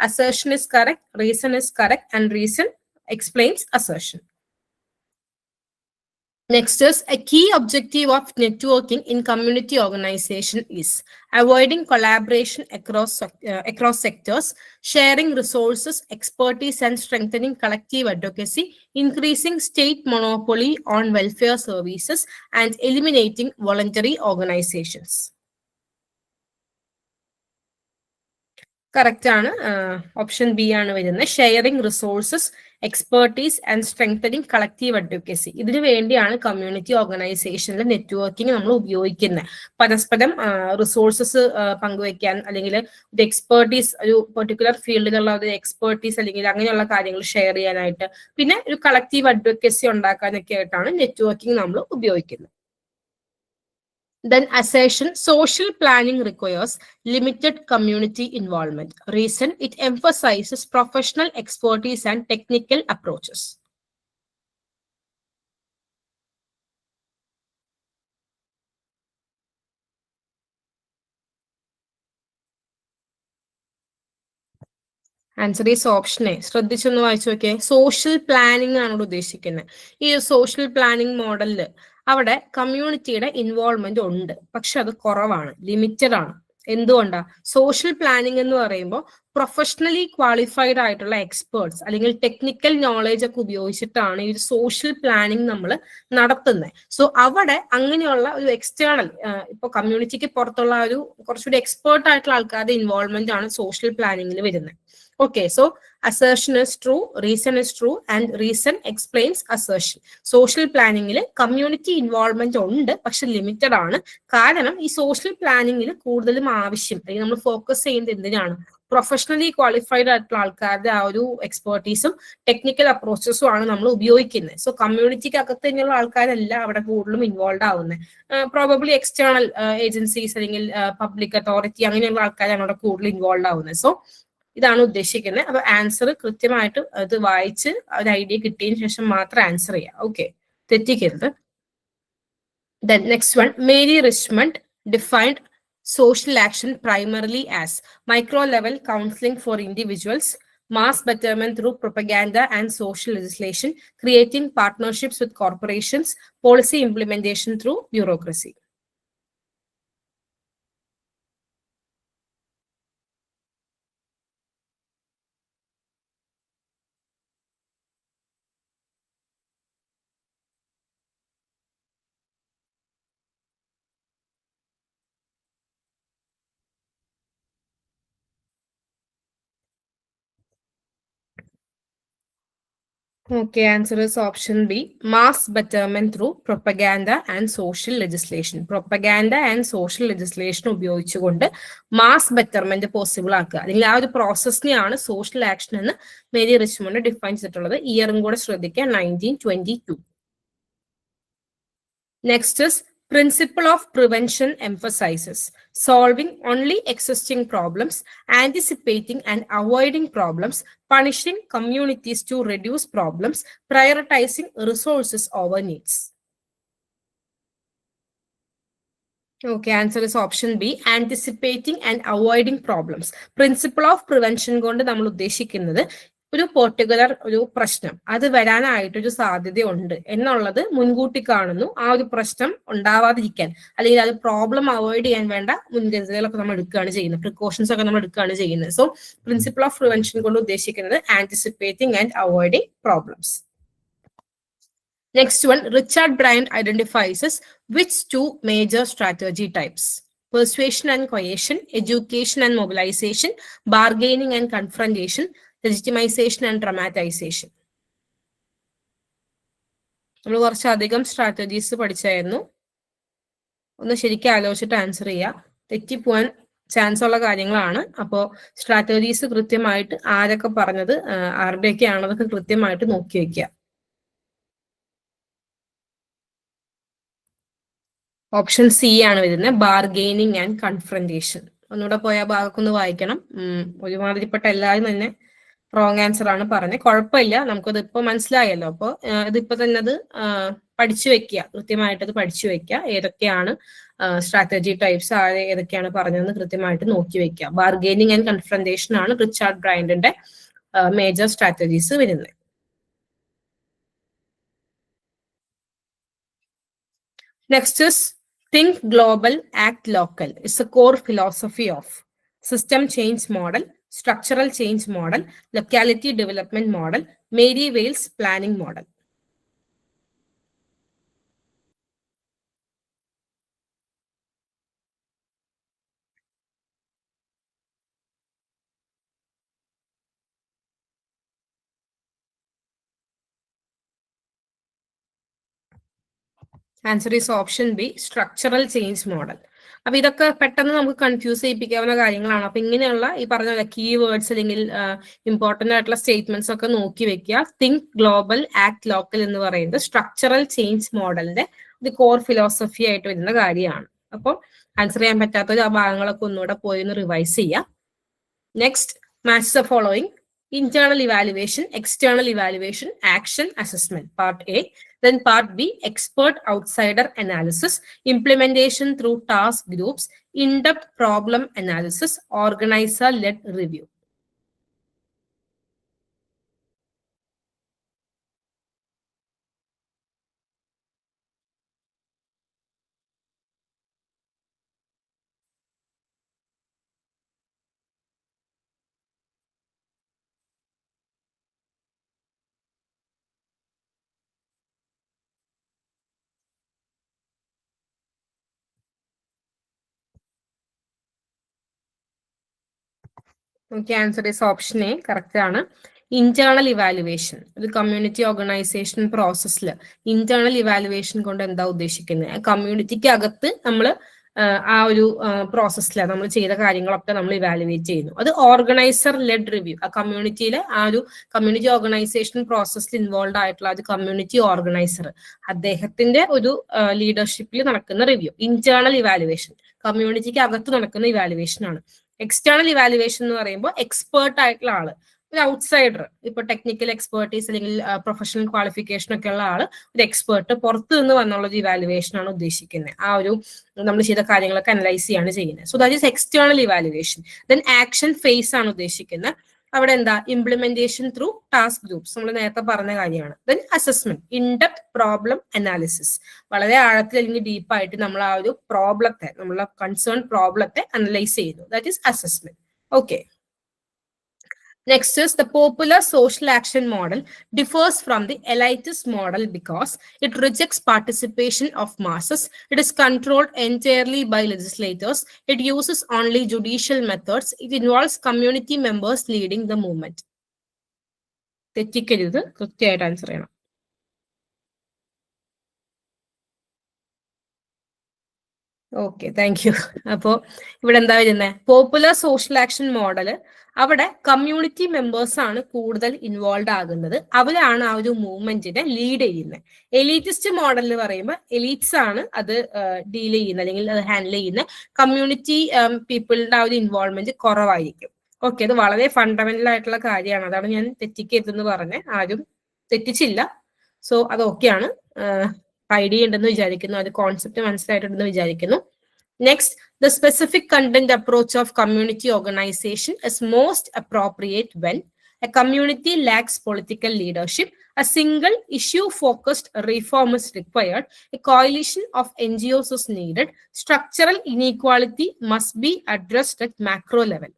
assertion is correct, reason is correct and reason explains assertion. Next is a key objective of networking in community organization is avoiding collaboration across sectors, sharing resources, expertise and strengthening collective advocacy, increasing state monopoly on welfare services and eliminating voluntary organizations. Correct ആണ്. Option B ആണ് വരുന്നത്. Sharing resources, expertise and strengthening collective advocacy. ഇതിനു വേണ്ടിയാണ് community ഓർഗനൈസേഷനിലെ networking നമ്മൾ ഉപയോഗിക്കുന്നത്. പരസ്പരം resources പങ്കുവയ്ക്കാൻ, അല്ലെങ്കിൽ ഒരു എക്സ്പെർട്ടീസ്, ഒരു പെർട്ടിക്കുലർ ഫീൽഡിലുള്ള ഒരു എക്സ്പെർട്ടീസ് അല്ലെങ്കിൽ അങ്ങനെയുള്ള കാര്യങ്ങൾ ഷെയർ ചെയ്യാനായിട്ട്, പിന്നെ ഒരു കളക്റ്റീവ് അഡ്വക്കസി ഉണ്ടാക്കാനൊക്കെ ആയിട്ടാണ് നെറ്റ്വർക്കിംഗ് നമ്മൾ ഉപയോഗിക്കുന്നത്. Then assertion, social planning requires limited community involvement. Reason, it emphasizes professional expertise and technical approaches. Answer is option A. ശ്രദ്ധിച്ചൊന്ന് വായിച്ചു നോക്കിയേ. സോഷ്യൽ പ്ലാനിങ് ആണ് ഉദ്ദേശിക്കുന്നത്. ഈ സോഷ്യൽ പ്ലാനിങ് മോഡലിൽ അവിടെ കമ്മ്യൂണിറ്റിയുടെ ഇൻവോൾവ്മെന്റ് ഉണ്ട്, പക്ഷെ അത് കുറവാണ്, ലിമിറ്റഡ് ആണ്. എന്തുകൊണ്ടാ? സോഷ്യൽ പ്ലാനിങ് എന്ന് പറയുമ്പോൾ പ്രൊഫഷണലി ക്വാളിഫൈഡ് ആയിട്ടുള്ള എക്സ്പേർട്സ് അല്ലെങ്കിൽ ടെക്നിക്കൽ നോളേജ് ഒക്കെ ഉപയോഗിച്ചിട്ടാണ് ഈ ഒരു സോഷ്യൽ പ്ലാനിങ് നമ്മൾ നടത്തുന്നത്. സോ അവിടെ അങ്ങനെയുള്ള ഒരു എക്സ്റ്റേണൽ, ഇപ്പൊ കമ്മ്യൂണിറ്റിക്ക് പുറത്തുള്ള ഒരു കുറച്ചുകൂടി എക്സ്പേർട്ട് ആയിട്ടുള്ള ആൾക്കാരുടെ ഇൻവോൾവ്മെന്റ് ആണ് സോഷ്യൽ പ്ലാനിങ്ങിൽ വരുന്നത്. Okay, so assertion is true, reason is true, and reason explains assertion. Social planning community involvement ഉണ്ട്, പക്ഷെ ലിമിറ്റഡ് ആണ്. കാരണം ഈ സോഷ്യൽ പ്ലാനിങ്ങിൽ കൂടുതലും ആവശ്യം, അല്ലെങ്കിൽ നമ്മൾ ഫോക്കസ് ചെയ്യുന്നത് എന്തിനാണ്? പ്രൊഫഷണലി ക്വാളിഫൈഡ് ആയിട്ടുള്ള ആൾക്കാരുടെ ആ ഒരു എക്സ്പെർട്ടീസും ടെക്നിക്കൽ അപ്രോച്ചസും ആണ് നമ്മൾ ഉപയോഗിക്കുന്നത്. സോ കമ്മ്യൂണിറ്റിക്ക് അകത്ത് തന്നെയുള്ള ആൾക്കാരല്ല അവിടെ കൂടുതലും ഇൻവോൾവ് ആവുന്നത്. പ്രോബബ്ലി എക്സ്റ്റേണൽ ഏജൻസീസ് അല്ലെങ്കിൽ പബ്ലിക് അതോറിറ്റി അങ്ങനെയുള്ള ആൾക്കാരാണ് അവിടെ കൂടുതൽ ഇൻവോൾവ് ആവുന്നത്. സോ ഇതാണ് ഉദ്ദേശിക്കുന്നത്. അപ്പൊ ആൻസർ കൃത്യമായിട്ട് അത് വായിച്ച് ഒരു ഐഡിയ കിട്ടിയതിനു ശേഷം മാത്രം ആൻസർ ചെയ്യാം. Okay, തെറ്റിക്കരുത്. Then next one, Mary Richmond defined social action primarily as micro-level counseling for individuals, mass betterment through propaganda and social legislation, creating partnerships with corporations, policy implementation through bureaucracy. Okay, answer is option B. Mass betterment through propaganda and social legislation. Propaganda and social legislation ഉപയോഗിച്ചുകൊണ്ട് mass betterment possible ആക്കുക, അല്ലെങ്കിൽ ആ ഒരു പ്രോസസ്സിനെയാണ് social action എന്ന് Mary Richmond define ചെയ്തിട്ടുള്ളത്. ഇയറും കൂടെ ശ്രദ്ധിക്കുക, 1922. Next is principle of prevention emphasizes solving only existing problems, anticipating and avoiding problems, punishing communities to reduce problems, prioritizing resources over needs. Okay, answer is option B. Anticipating and avoiding problems. Principle of prevention കൊണ്ട് നമ്മൾ ഉദ്ദേശിക്കുന്നത് ഒരു particular ഒരു പ്രശ്നം അത് വരാനായിട്ടൊരു സാധ്യതയുണ്ട് എന്നുള്ളത് മുൻകൂട്ടി കാണുന്നു. ആ ഒരു പ്രശ്നം ഉണ്ടാവാതിരിക്കാൻ, അല്ലെങ്കിൽ അത് പ്രോബ്ലം അവോയ്ഡ് ചെയ്യാൻ വേണ്ട മുൻകരുതലുകളൊക്കെ നമ്മൾ എടുക്കുകയാണ് ചെയ്യുന്നത്, പ്രിക്കോഷൻസ് ഒക്കെ നമ്മൾ എടുക്കുകയാണ് ചെയ്യുന്നത്. സോ പ്രിൻസിപ്പിൾ ഓഫ് പ്രിവെൻഷൻ കൊണ്ട് ഉദ്ദേശിക്കുന്നത് anticipating and avoiding problems. Next one, Richard Bryant identifies which two major strategy types? Persuasion and coercion, education and mobilization, bargaining and confrontation, legitimization and dramatization. നമ്മൾ കുറച്ചധികം strategies പഠിച്ചായിരുന്നു. ഒന്ന് ശരിക്കും ആലോചിച്ചിട്ട് answer ചെയ്യുക. തെറ്റിപ്പോവാൻ chance ഉള്ള കാര്യങ്ങളാണ്. അപ്പോൾ സ്ട്രാറ്റജീസ് കൃത്യമായിട്ട് ആരൊക്കെ പറഞ്ഞത് ആരുടെയൊക്കെ ആണതൊക്കെ കൃത്യമായിട്ട് നോക്കി വയ്ക്കുക. ഓപ്ഷൻ സി ആണ് വരുന്നത്, ബാർഗെയിനിങ് ആൻഡ് കൺഫ്രന്റേഷൻ. ഒന്നുകൂടെ പോയ ഭാഗമൊക്കെ ഒന്ന് വായിക്കണം. ഒരുമാതിരിപ്പെട്ട എല്ലാവരും തന്നെ റോങ് ആൻസർ ആണ് പറഞ്ഞത്. കുഴപ്പമില്ല, നമുക്കത് ഇപ്പൊ മനസ്സിലായല്ലോ. അപ്പോൾ ഇതിപ്പോ തന്നെ അത് പഠിച്ചു വെക്കുക, കൃത്യമായിട്ട് അത് പഠിച്ചു വെക്കുക. ഏതൊക്കെയാണ് സ്ട്രാറ്റജി ടൈപ്സ്, ഏതൊക്കെയാണ് പറഞ്ഞതെന്ന് കൃത്യമായിട്ട് നോക്കി വെക്കുക. ബാർഗെയിനിങ് ആൻഡ് കൺഫ്രന്റേഷൻ ആണ് റിച്ചാർഡ് ബ്രൈൻഡിന്റെ മേജർ സ്ട്രാറ്റജീസ് വരുന്നത്. Next is think global, act local. It's a core philosophy of system change model, structural change model, locality development model, Mary Wales planning model. Answer is option B, structural change model. അപ്പൊ ഇതൊക്കെ പെട്ടെന്ന് നമുക്ക് confuse ചെയ്യിപ്പിക്കാവുന്ന കാര്യങ്ങളാണ്. അപ്പൊ ഇങ്ങനെയുള്ള ഈ പറഞ്ഞ key words അല്ലെങ്കിൽ ഇമ്പോർട്ടന്റ് ആയിട്ടുള്ള സ്റ്റേറ്റ്മെന്റ്സ് ഒക്കെ നോക്കി വെക്കുക. തിങ്ക് ഗ്ലോബൽ, ആക്ട് ലോക്കൽ എന്ന് പറയുന്നത് സ്ട്രക്ചറൽ ചേഞ്ച് മോഡലിന്റെ ഒരു കോർ ഫിലോസഫി ആയിട്ട് വരുന്ന കാര്യമാണ്. അപ്പോൾ ആൻസർ ചെയ്യാൻ പറ്റാത്ത ആ ഭാഗങ്ങളൊക്കെ ഒന്നുകൂടെ പോയി ഒന്ന് റിവൈസ് ചെയ്യാം. Next, match the following. Internal evaluation, external evaluation, action assessment, part A. Then part B, expert outsider analysis, implementation through task groups, in-depth problem analysis, organizer-led review. Okay, answer is option A, correct ആണ്. Internal evaluation, ഒരു community organisation പ്രോസസ്സിൽ internal evaluation കൊണ്ട് എന്താ ഉദ്ദേശിക്കുന്നത്? കമ്മ്യൂണിറ്റിക്ക് അകത്ത് നമ്മൾ ആ ഒരു പ്രോസസ്സിൽ നമ്മൾ ചെയ്ത കാര്യങ്ങളൊക്കെ നമ്മൾ ഇവാലുവേറ്റ് ചെയ്യുന്നു. അത് ഓർഗനൈസർ ലെഡ് റിവ്യൂ, ആ കമ്മ്യൂണിറ്റിയിലെ ആ ഒരു കമ്മ്യൂണിറ്റി ഓർഗനൈസേഷൻ പ്രോസസ്സിൽ ഇൻവോൾവ് ആയിട്ടുള്ള ഒരു കമ്മ്യൂണിറ്റി ഓർഗനൈസർ അദ്ദേഹത്തിന്റെ ഒരു ലീഡർഷിപ്പിൽ നടക്കുന്ന റിവ്യൂ. ഇന്റേണൽ ഇവാലുവേഷൻ കമ്മ്യൂണിറ്റിക്ക് അകത്ത് നടക്കുന്ന ഇവാലുവേഷൻ ആണ്. എക്സ്റ്റേണൽ ഇവാലുവേഷൻ എന്ന് പറയുമ്പോൾ എക്സ്പേർട്ട് ആയിട്ടുള്ള ആള്, ഒരു ഔട്ട്സൈഡർ, ഇപ്പൊ ടെക്നിക്കൽ എക്സ്പേർട്ടീസ് അല്ലെങ്കിൽ പ്രൊഫഷണൽ ക്വാളിഫിക്കേഷൻ ഒക്കെ ഉള്ള ആള്, ഒരു എക്സ്പേർട്ട് പുറത്തു നിന്ന് വന്നുള്ള ഒരു ഇവാലുവേഷൻ ആണ് ഉദ്ദേശിക്കുന്നത്. ആ ഒരു നമ്മൾ ചെയ്ത കാര്യങ്ങളൊക്കെ അനലൈസ് ചെയ്യാണ് ചെയ്യുന്നത്. So that is external evaluation. Then action phase ആണ് ഉദ്ദേശിക്കുന്നത്. അവിടെ എന്താ? ഇംപ്ലിമെന്റേഷൻ ത്രൂ ടാസ്ക് ഗ്രൂപ്പ്സ്, നമ്മൾ നേരത്തെ പറഞ്ഞ കാര്യമാണ്. Then assessment, in-depth problem analysis, വളരെ ആഴത്തിൽ അല്ലെങ്കിൽ ഡീപ്പായിട്ട് നമ്മൾ ആ ഒരു പ്രോബ്ലത്തെ, നമ്മളെ കൺസേൺ പ്രോബ്ലത്തെ അനലൈസ് ചെയ്യുന്നു. That is assessment. Okay. Next is the popular social action model differs from the elitist model because it rejects participation of masses. It is controlled entirely by legislators. It uses only judicial methods. It involves community members leading the movement. തെറ്റിക്കരുത്, കൃത്യമായിട്ട് answer ചെയ്യണം. Okay, thank you. അപ്പോ ഇവിടെ എന്താ വരുന്നത്? Popular social action model, അവിടെ community members ആണ് കൂടുതൽ involve ആകുന്നത്. അവരാണ് ആ ഒരു മൂവ്മെന്റിനെ ലീഡ് ചെയ്യുന്നത്. എലീറ്റിസ്റ്റ് മോഡൽ എന്ന് പറയുമ്പോൾ എലീറ്റ്സ് ആണ് അത് ഡീൽ ചെയ്യുന്നത് അല്ലെങ്കിൽ അത് ഹാൻഡിൽ ചെയ്യുന്നത്. കമ്മ്യൂണിറ്റി പീപ്പിളിന്റെ ആ ഒരു ഇൻവോൾവ്മെന്റ് കുറവായിരിക്കും. ഓക്കെ, അത് വളരെ ഫണ്ടമെന്റൽ ആയിട്ടുള്ള കാര്യമാണ്. അതാണ് ഞാൻ തെറ്റിക്കരുതെന്ന് പറഞ്ഞത്. ആരും തെറ്റിച്ചില്ല. സോ അത് ഓക്കെയാണ്. ഐഡിയ ഉണ്ടെന്ന് വിചാരിക്കുന്നു, അത് കോൺസെപ്റ്റ് മനസ്സിലായിട്ടുണ്ടെന്ന് വിചാരിക്കുന്നു. Next, the specific content approach of community organization is most appropriate when a community lacks political leadership, a single issue-focused reform is required, a coalition of NGOs is needed, structural inequality must be addressed at macro level.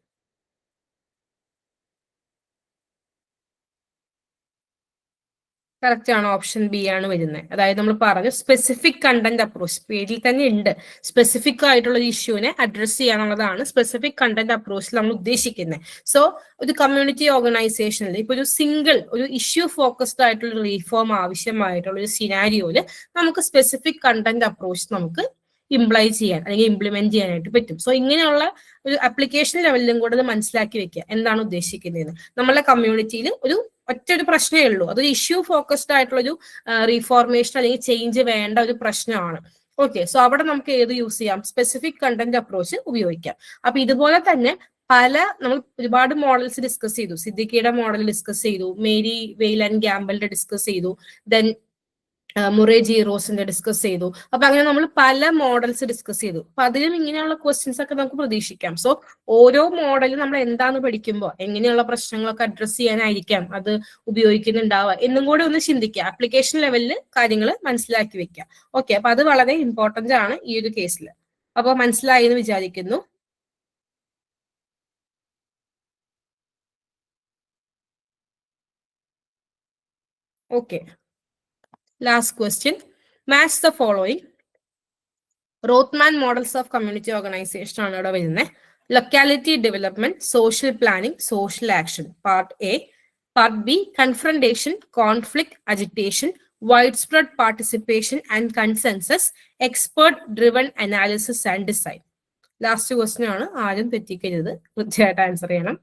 Correct ആണ്, option B ആണ് വരുന്നത്. അതായത് നമ്മൾ പറഞ്ഞു specific content approach, പേരിൽ തന്നെ ഉണ്ട്. Specific ആയിട്ടുള്ള ഒരു ഇഷ്യൂവിനെ അഡ്രസ് ചെയ്യാനുള്ളതാണ് സ്പെസിഫിക് കണ്ടന്റ് അപ്രോച്ചിൽ നമ്മൾ ഉദ്ദേശിക്കുന്നത്. സോ ഒരു കമ്മ്യൂണിറ്റി ഓർഗനൈസേഷനിൽ ഇപ്പൊ ഒരു സിംഗിൾ ഒരു ഇഷ്യൂ ഫോക്കസ്ഡ് ആയിട്ടുള്ള റീഫോം ആവശ്യമായിട്ടുള്ള ഒരു സിനാരിയോയില് നമുക്ക് സ്പെസിഫിക് കണ്ടന്റ് അപ്രോച്ച് നമുക്ക് ഇംപ്ലൈ ചെയ്യാൻ അല്ലെങ്കിൽ ഇംപ്ലിമെന്റ് ചെയ്യാനായിട്ട് പറ്റും. സോ ഇങ്ങനെയുള്ള ഒരു ആപ്ലിക്കേഷൻ ലെവലിലും കൂടെ മനസ്സിലാക്കി വെക്കുക എന്താണ് ഉദ്ദേശിക്കുന്നത്. നമ്മളെ കമ്മ്യൂണിറ്റിയിൽ ഒരു ഒറ്റൊരു പ്രശ്നമേ ഉള്ളൂ, അതൊരു ഇഷ്യൂ ഫോക്കസ്ഡ് ആയിട്ടുള്ള ഒരു റീഫോർമേഷൻ അല്ലെങ്കിൽ ചേഞ്ച് വേണ്ട ഒരു പ്രശ്നമാണ്. ഓക്കെ, സോ അവിടെ നമുക്ക് ഏത് യൂസ് ചെയ്യാം? സ്പെസിഫിക് കണ്ടന്റ് അപ്രോച്ച് ഉപയോഗിക്കാം. അപ്പൊ ഇതുപോലെ തന്നെ നമ്മൾ ഒരുപാട് മോഡൽസ് ഡിസ്കസ് ചെയ്തു. സിദ്ദിഖിയുടെ മോഡൽ ഡിസ്കസ് ചെയ്തു, മേരി വെയിൽ ആൻഡ് ഗ്യാമ്പലിന്റെ ഡിസ്കസ് ചെയ്തു, ദെൻ മുറേ ജി റോസിന്റെ ഡിസ്കസ് ചെയ്തു. അപ്പൊ അങ്ങനെ നമ്മൾ പല മോഡൽസ് ഡിസ്കസ് ചെയ്തു. അപ്പൊ അതിലും ഇങ്ങനെയുള്ള ക്വസ്റ്റ്യൻസ് ഒക്കെ നമുക്ക് പ്രതീക്ഷിക്കാം. സോ ഓരോ മോഡലും നമ്മൾ എന്താന്ന് പഠിക്കുമ്പോൾ എങ്ങനെയുള്ള പ്രശ്നങ്ങളൊക്കെ അഡ്രസ് ചെയ്യാനായിരിക്കാം അത് ഉപയോഗിക്കുന്നുണ്ടാവുക എന്നും കൂടി ഒന്ന് ചിന്തിക്കുക. ആപ്ലിക്കേഷൻ ലെവലിൽ കാര്യങ്ങൾ മനസ്സിലാക്കി വെക്കുക. ഓക്കെ, അപ്പൊ അത് വളരെ ഇമ്പോർട്ടന്റ് ആണ് ഈ ഒരു കേസിൽ. അപ്പൊ മനസ്സിലായി എന്ന് വിചാരിക്കുന്നു. Okay, last question. Match the following. Rothman models of community organisation ആണ് ഇവിടെ വരുന്നത്. Locality development, social planning, social action, part A. Part B, confrontation, conflict, agitation, widespread participation and consensus, expert driven analysis and design. Last question ആണ്, ആരും തെറ്റിക്കരുത്, കൃത്യമായിട്ട് answer ചെയ്യണം.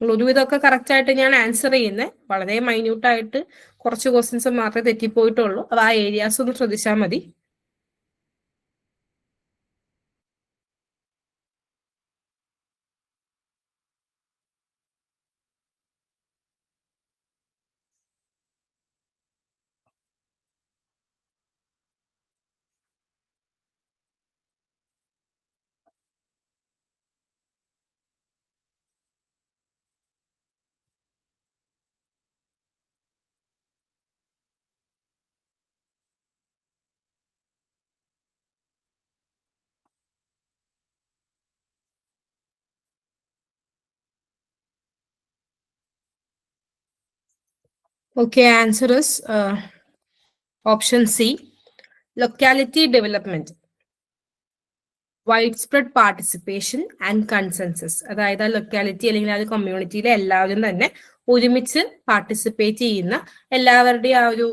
ഒരുവിധമൊക്കെ correct ആയിട്ട് ഞാൻ answer ചെയ്യുന്നത്, വളരെ മൈന്യൂട്ടായിട്ട് കുറച്ച് ക്വസ്റ്റ്യൻസ് മാത്രമേ തെറ്റിപ്പോയിട്ടുള്ളൂ. അത് ആ ഏരിയാസ് ഒന്ന് ശ്രദ്ധിച്ചാൽ മതി. Okay, answer is option C, locality development, widespread participation and consensus. അതായത് ആ ലൊക്കാലിറ്റി അല്ലെങ്കിൽ ആ കമ്മ്യൂണിറ്റിയിലെ എല്ലാവരും തന്നെ ഒരുമിച്ച് പാർട്ടിസിപ്പേറ്റ് ചെയ്യുന്ന, എല്ലാവരുടെയും ആ ഒരു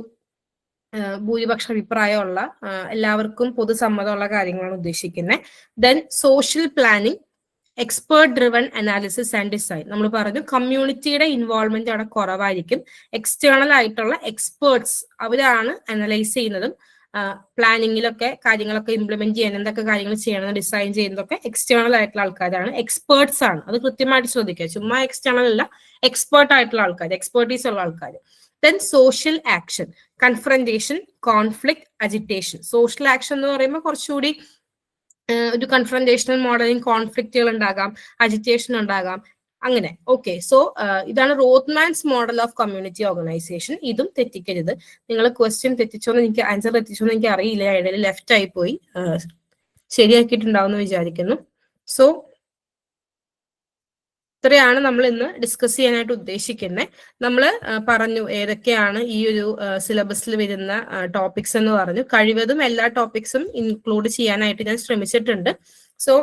ഭൂരിപക്ഷ അഭിപ്രായമുള്ള, എല്ലാവർക്കും പൊതുസമ്മതമുള്ള കാര്യങ്ങളാണ് ഉദ്ദേശിക്കുന്നത്. Then social planning, expert driven analysis and design. നമ്മൾ പറഞ്ഞു കമ്മ്യൂണിറ്റിയുടെ ഇൻവോൾവ്മെന്റ് അവിടെ കുറവായിരിക്കും. എക്സ്റ്റേണൽ ആയിട്ടുള്ള എക്സ്പേർട്സ് അവരാണ് അനലൈസ് ചെയ്യുന്നതും പ്ലാനിങ്ങിലൊക്കെ കാര്യങ്ങളൊക്കെ ഇംപ്ലിമെന്റ് ചെയ്യാൻ എന്തൊക്കെ കാര്യങ്ങൾ ചെയ്യണം ഡിസൈൻ ചെയ്യുന്നതൊക്കെ എക്സ്റ്റേണൽ ആയിട്ടുള്ള ആൾക്കാരാണ്, എക്സ്പേർട്സ് ആണ്. അത് കൃത്യമായിട്ട് ശ്രദ്ധിക്കുക. ചുമ്മാ എക്സ്റ്റേണൽ അല്ല, എക്സ്പേർട്ട് ആയിട്ടുള്ള ആൾക്കാർ, എക്സ്പേർട്ടീസ് ഉള്ള ആൾക്കാർ. Then social action, confrontation, conflict, agitation. Social action എന്ന് പറയുമ്പോൾ കുറച്ചുകൂടി ഒരു കൺഫ്രണ്ടേഷണൽ മോഡലിംഗ്, കോൺഫ്ലിക്റ്റുകൾ ഉണ്ടാകാം, അജിറ്റേഷൻ ഉണ്ടാകാം, അങ്ങനെ. ഓക്കെ, സോ ഇതാണ് റോത്ത്മാൻസ് മോഡൽ ഓഫ് കമ്മ്യൂണിറ്റി ഓർഗനൈസേഷൻ. ഇതും തെറ്റിക്കരുത്. നിങ്ങൾ ക്വസ്റ്റ്യൻ തെറ്റിച്ചോന്ന് എനിക്ക്, ആൻസർ തെറ്റിച്ചോന്ന് എനിക്ക് അറിയില്ല, ഇടയിൽ ലെഫ്റ്റ് ആയി പോയി. ശരിയാക്കിയിട്ടുണ്ടാവും എന്ന് വിചാരിക്കുന്നു. സോ ഇത്രയാണ് നമ്മൾ ഇന്ന് ഡിസ്കസ് ചെയ്യാനായിട്ട് ഉദ്ദേശിക്കുന്നത്. നമ്മൾ പറഞ്ഞു ഏതൊക്കെയാണ് ഈ ഒരു സിലബസിൽ വരുന്ന ടോപ്പിക്സ് എന്ന് പറഞ്ഞു. കഴിവതും എല്ലാ ടോപ്പിക്സും ഇൻക്ലൂഡ് ചെയ്യാനായിട്ട് ഞാൻ ശ്രമിച്ചിട്ടുണ്ട്. സോ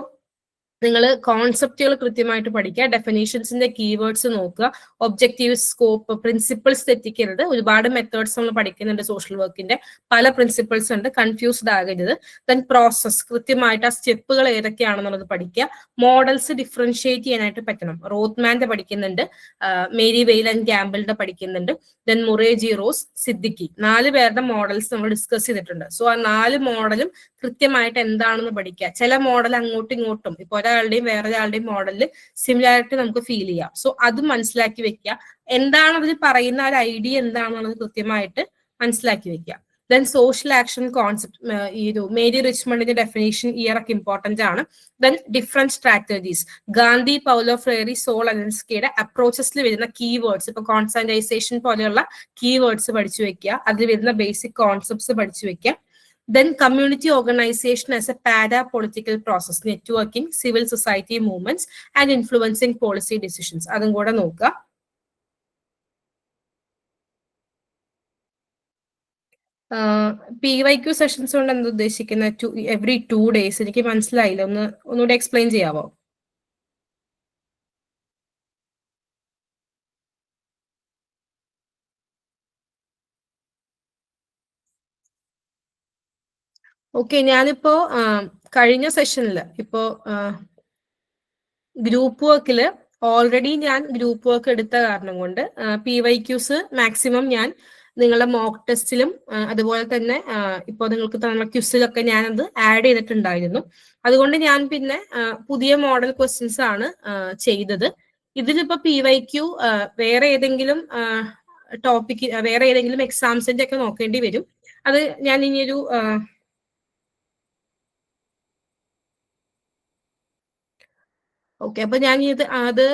നിങ്ങൾ കോൺസെപ്റ്റുകൾ കൃത്യമായിട്ട് പഠിക്കുക, ഡെഫിനേഷൻസിന്റെ കീവേഡ്സ് നോക്കുക, ഒബ്ജക്റ്റീവ്, സ്കോപ്പ്, പ്രിൻസിപ്പിൾസ് തെറ്റിക്കരുത്. ഒരുപാട് മെത്തേഡ്സ് നമ്മൾ പഠിക്കുന്നുണ്ട് സോഷ്യൽ വർക്കിന്റെ, പല പ്രിൻസിപ്പിൾസ് ഉണ്ട്, കൺഫ്യൂസ്ഡ് ആകരുത്. ദെൻ പ്രോസസ്, കൃത്യമായിട്ട് ആ സ്റ്റെപ്പുകൾ ഏതൊക്കെയാണെന്നുള്ളത് പഠിക്കുക. മോഡൽസ് ഡിഫറൻഷിയേറ്റ് ചെയ്യാനായിട്ട് പറ്റണം. റോത്ത്മാന്റെ പഠിക്കുന്നുണ്ട്, മേരി വെയിൽ ആൻഡ് ഗ്യാമ്പലിന്റെ പഠിക്കുന്നുണ്ട്, then Murray G rose, Siddiqui, 4 പേരുടെ മോഡൽസ് നമ്മൾ ഡിസ്കസ് ചെയ്തിട്ടുണ്ട്. സോ ആ 4 മോഡലും കൃത്യമായിട്ട് എന്താണെന്ന് പഠിക്കുക. ചില മോഡൽ അങ്ങോട്ടും ഇങ്ങോട്ടും, ഇപ്പൊ ഒരാളുടെയും വേറൊരാളുടെയും മോഡലിൽ സിമിലാരിറ്റി നമുക്ക് ഫീൽ ചെയ്യാം. സോ അത് മനസ്സിലാക്കി വെക്കുക. എന്താണ് അതിൽ പറയുന്ന ഒരു ഐഡിയ എന്താണെന്നുള്ളത് കൃത്യമായിട്ട് മനസ്സിലാക്കി വെക്കുക. ദെൻ സോഷ്യൽ ആക്ഷൻ കോൺസെപ്റ്റ്, ഈ ഒരു മേരി റിച്ച്മണ്ടിന്റെ ഡെഫിനേഷൻ ഇയറൊക്കെ ഇമ്പോർട്ടന്റ് ആണ്. Then different strategies, Gandhi, Paulo Freire, Saul അലൻസ്കിയുടെ അപ്രോച്ചസിൽ വരുന്ന കീവേഡ്സ്, ഇപ്പൊ കോൺസെൻട്രൈസേഷൻ പോലെയുള്ള കീവേഡ്സ് പഠിച്ചു വെക്കുക. അതിൽ വരുന്ന ബേസിക് കോൺസെപ്റ്റ്സ് പഠിച്ചു വെക്കുക. Then community organization as a para-political process, networking, civil society movements and influencing policy decisions. അതും കൂടെ നോക്കുക. PYQ സെഷൻസ് കൊണ്ട് എന്താ ഉദ്ദേശിക്കുന്നത്? Every 2 days. എനിക്ക് മനസ്സിലായില്ല, ഒന്നുകൂടെ എക്സ്പ്ലെയിൻ ചെയ്യാവോ? ഓക്കെ, ഞാനിപ്പോ കഴിഞ്ഞ സെഷനിൽ ഇപ്പോ ഗ്രൂപ്പ് വർക്കില് ഓൾറെഡി ഞാൻ ഗ്രൂപ്പ് വർക്ക് എടുത്ത കാരണം കൊണ്ട് PYQs മാക്സിമം ഞാൻ നിങ്ങളുടെ മോക്ക് ടെസ്റ്റിലും അതുപോലെ തന്നെ ഇപ്പോൾ നിങ്ങൾക്ക് തന്ന ക്വിസിലൊക്കെ ഞാനത് ആഡ് ചെയ്തിട്ടുണ്ടായിരുന്നു. അതുകൊണ്ട് ഞാൻ പിന്നെ പുതിയ മോഡൽ ക്വസ്റ്റ്യൻസ് ആണ് ചെയ്തത്. ഇതിലിപ്പോ PYQ വേറെ ഏതെങ്കിലും ടോപ്പിക്, വേറെ ഏതെങ്കിലും എക്സാംസിന്റെ ഒക്കെ നോക്കേണ്ടി വരും. അത് ഞാൻ ഇനിയൊരു ഓക്കെ, അപ്പൊ ഞാൻ അത്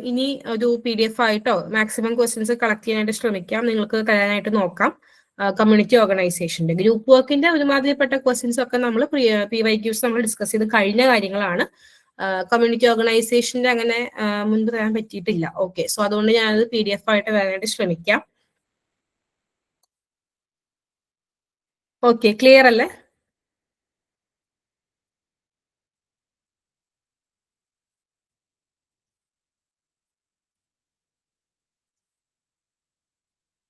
ഇനി ഒരു PDF ആയിട്ടോ മാക്സിമം ക്വസ്റ്റ്യൻസ് കളക്ട് ചെയ്യാനായിട്ട് ശ്രമിക്കാം. നിങ്ങൾക്ക് തരാനായിട്ട് നോക്കാം. കമ്മ്യൂണിറ്റി ഓർഗനൈസേഷന്റെ ഗ്രൂപ്പ് വർക്കിന്റെ ഒരുമാതിരിപ്പെട്ട ക്വസ്റ്റ്യൻസ് ഒക്കെ നമ്മൾ PYQs നമ്മൾ ഡിസ്കസ് ചെയ്ത് കഴിഞ്ഞ കാര്യങ്ങളാണ്. കമ്മ്യൂണിറ്റി ഓർഗനൈസേഷന്റെ അങ്ങനെ മുൻപ് തരാൻ പറ്റിയിട്ടില്ല. ഓക്കെ, സോ അതുകൊണ്ട് ഞാനത് PDF ആയിട്ട് വരാനായിട്ട് ശ്രമിക്കാം. ഓക്കെ, ക്ലിയർ അല്ലേ?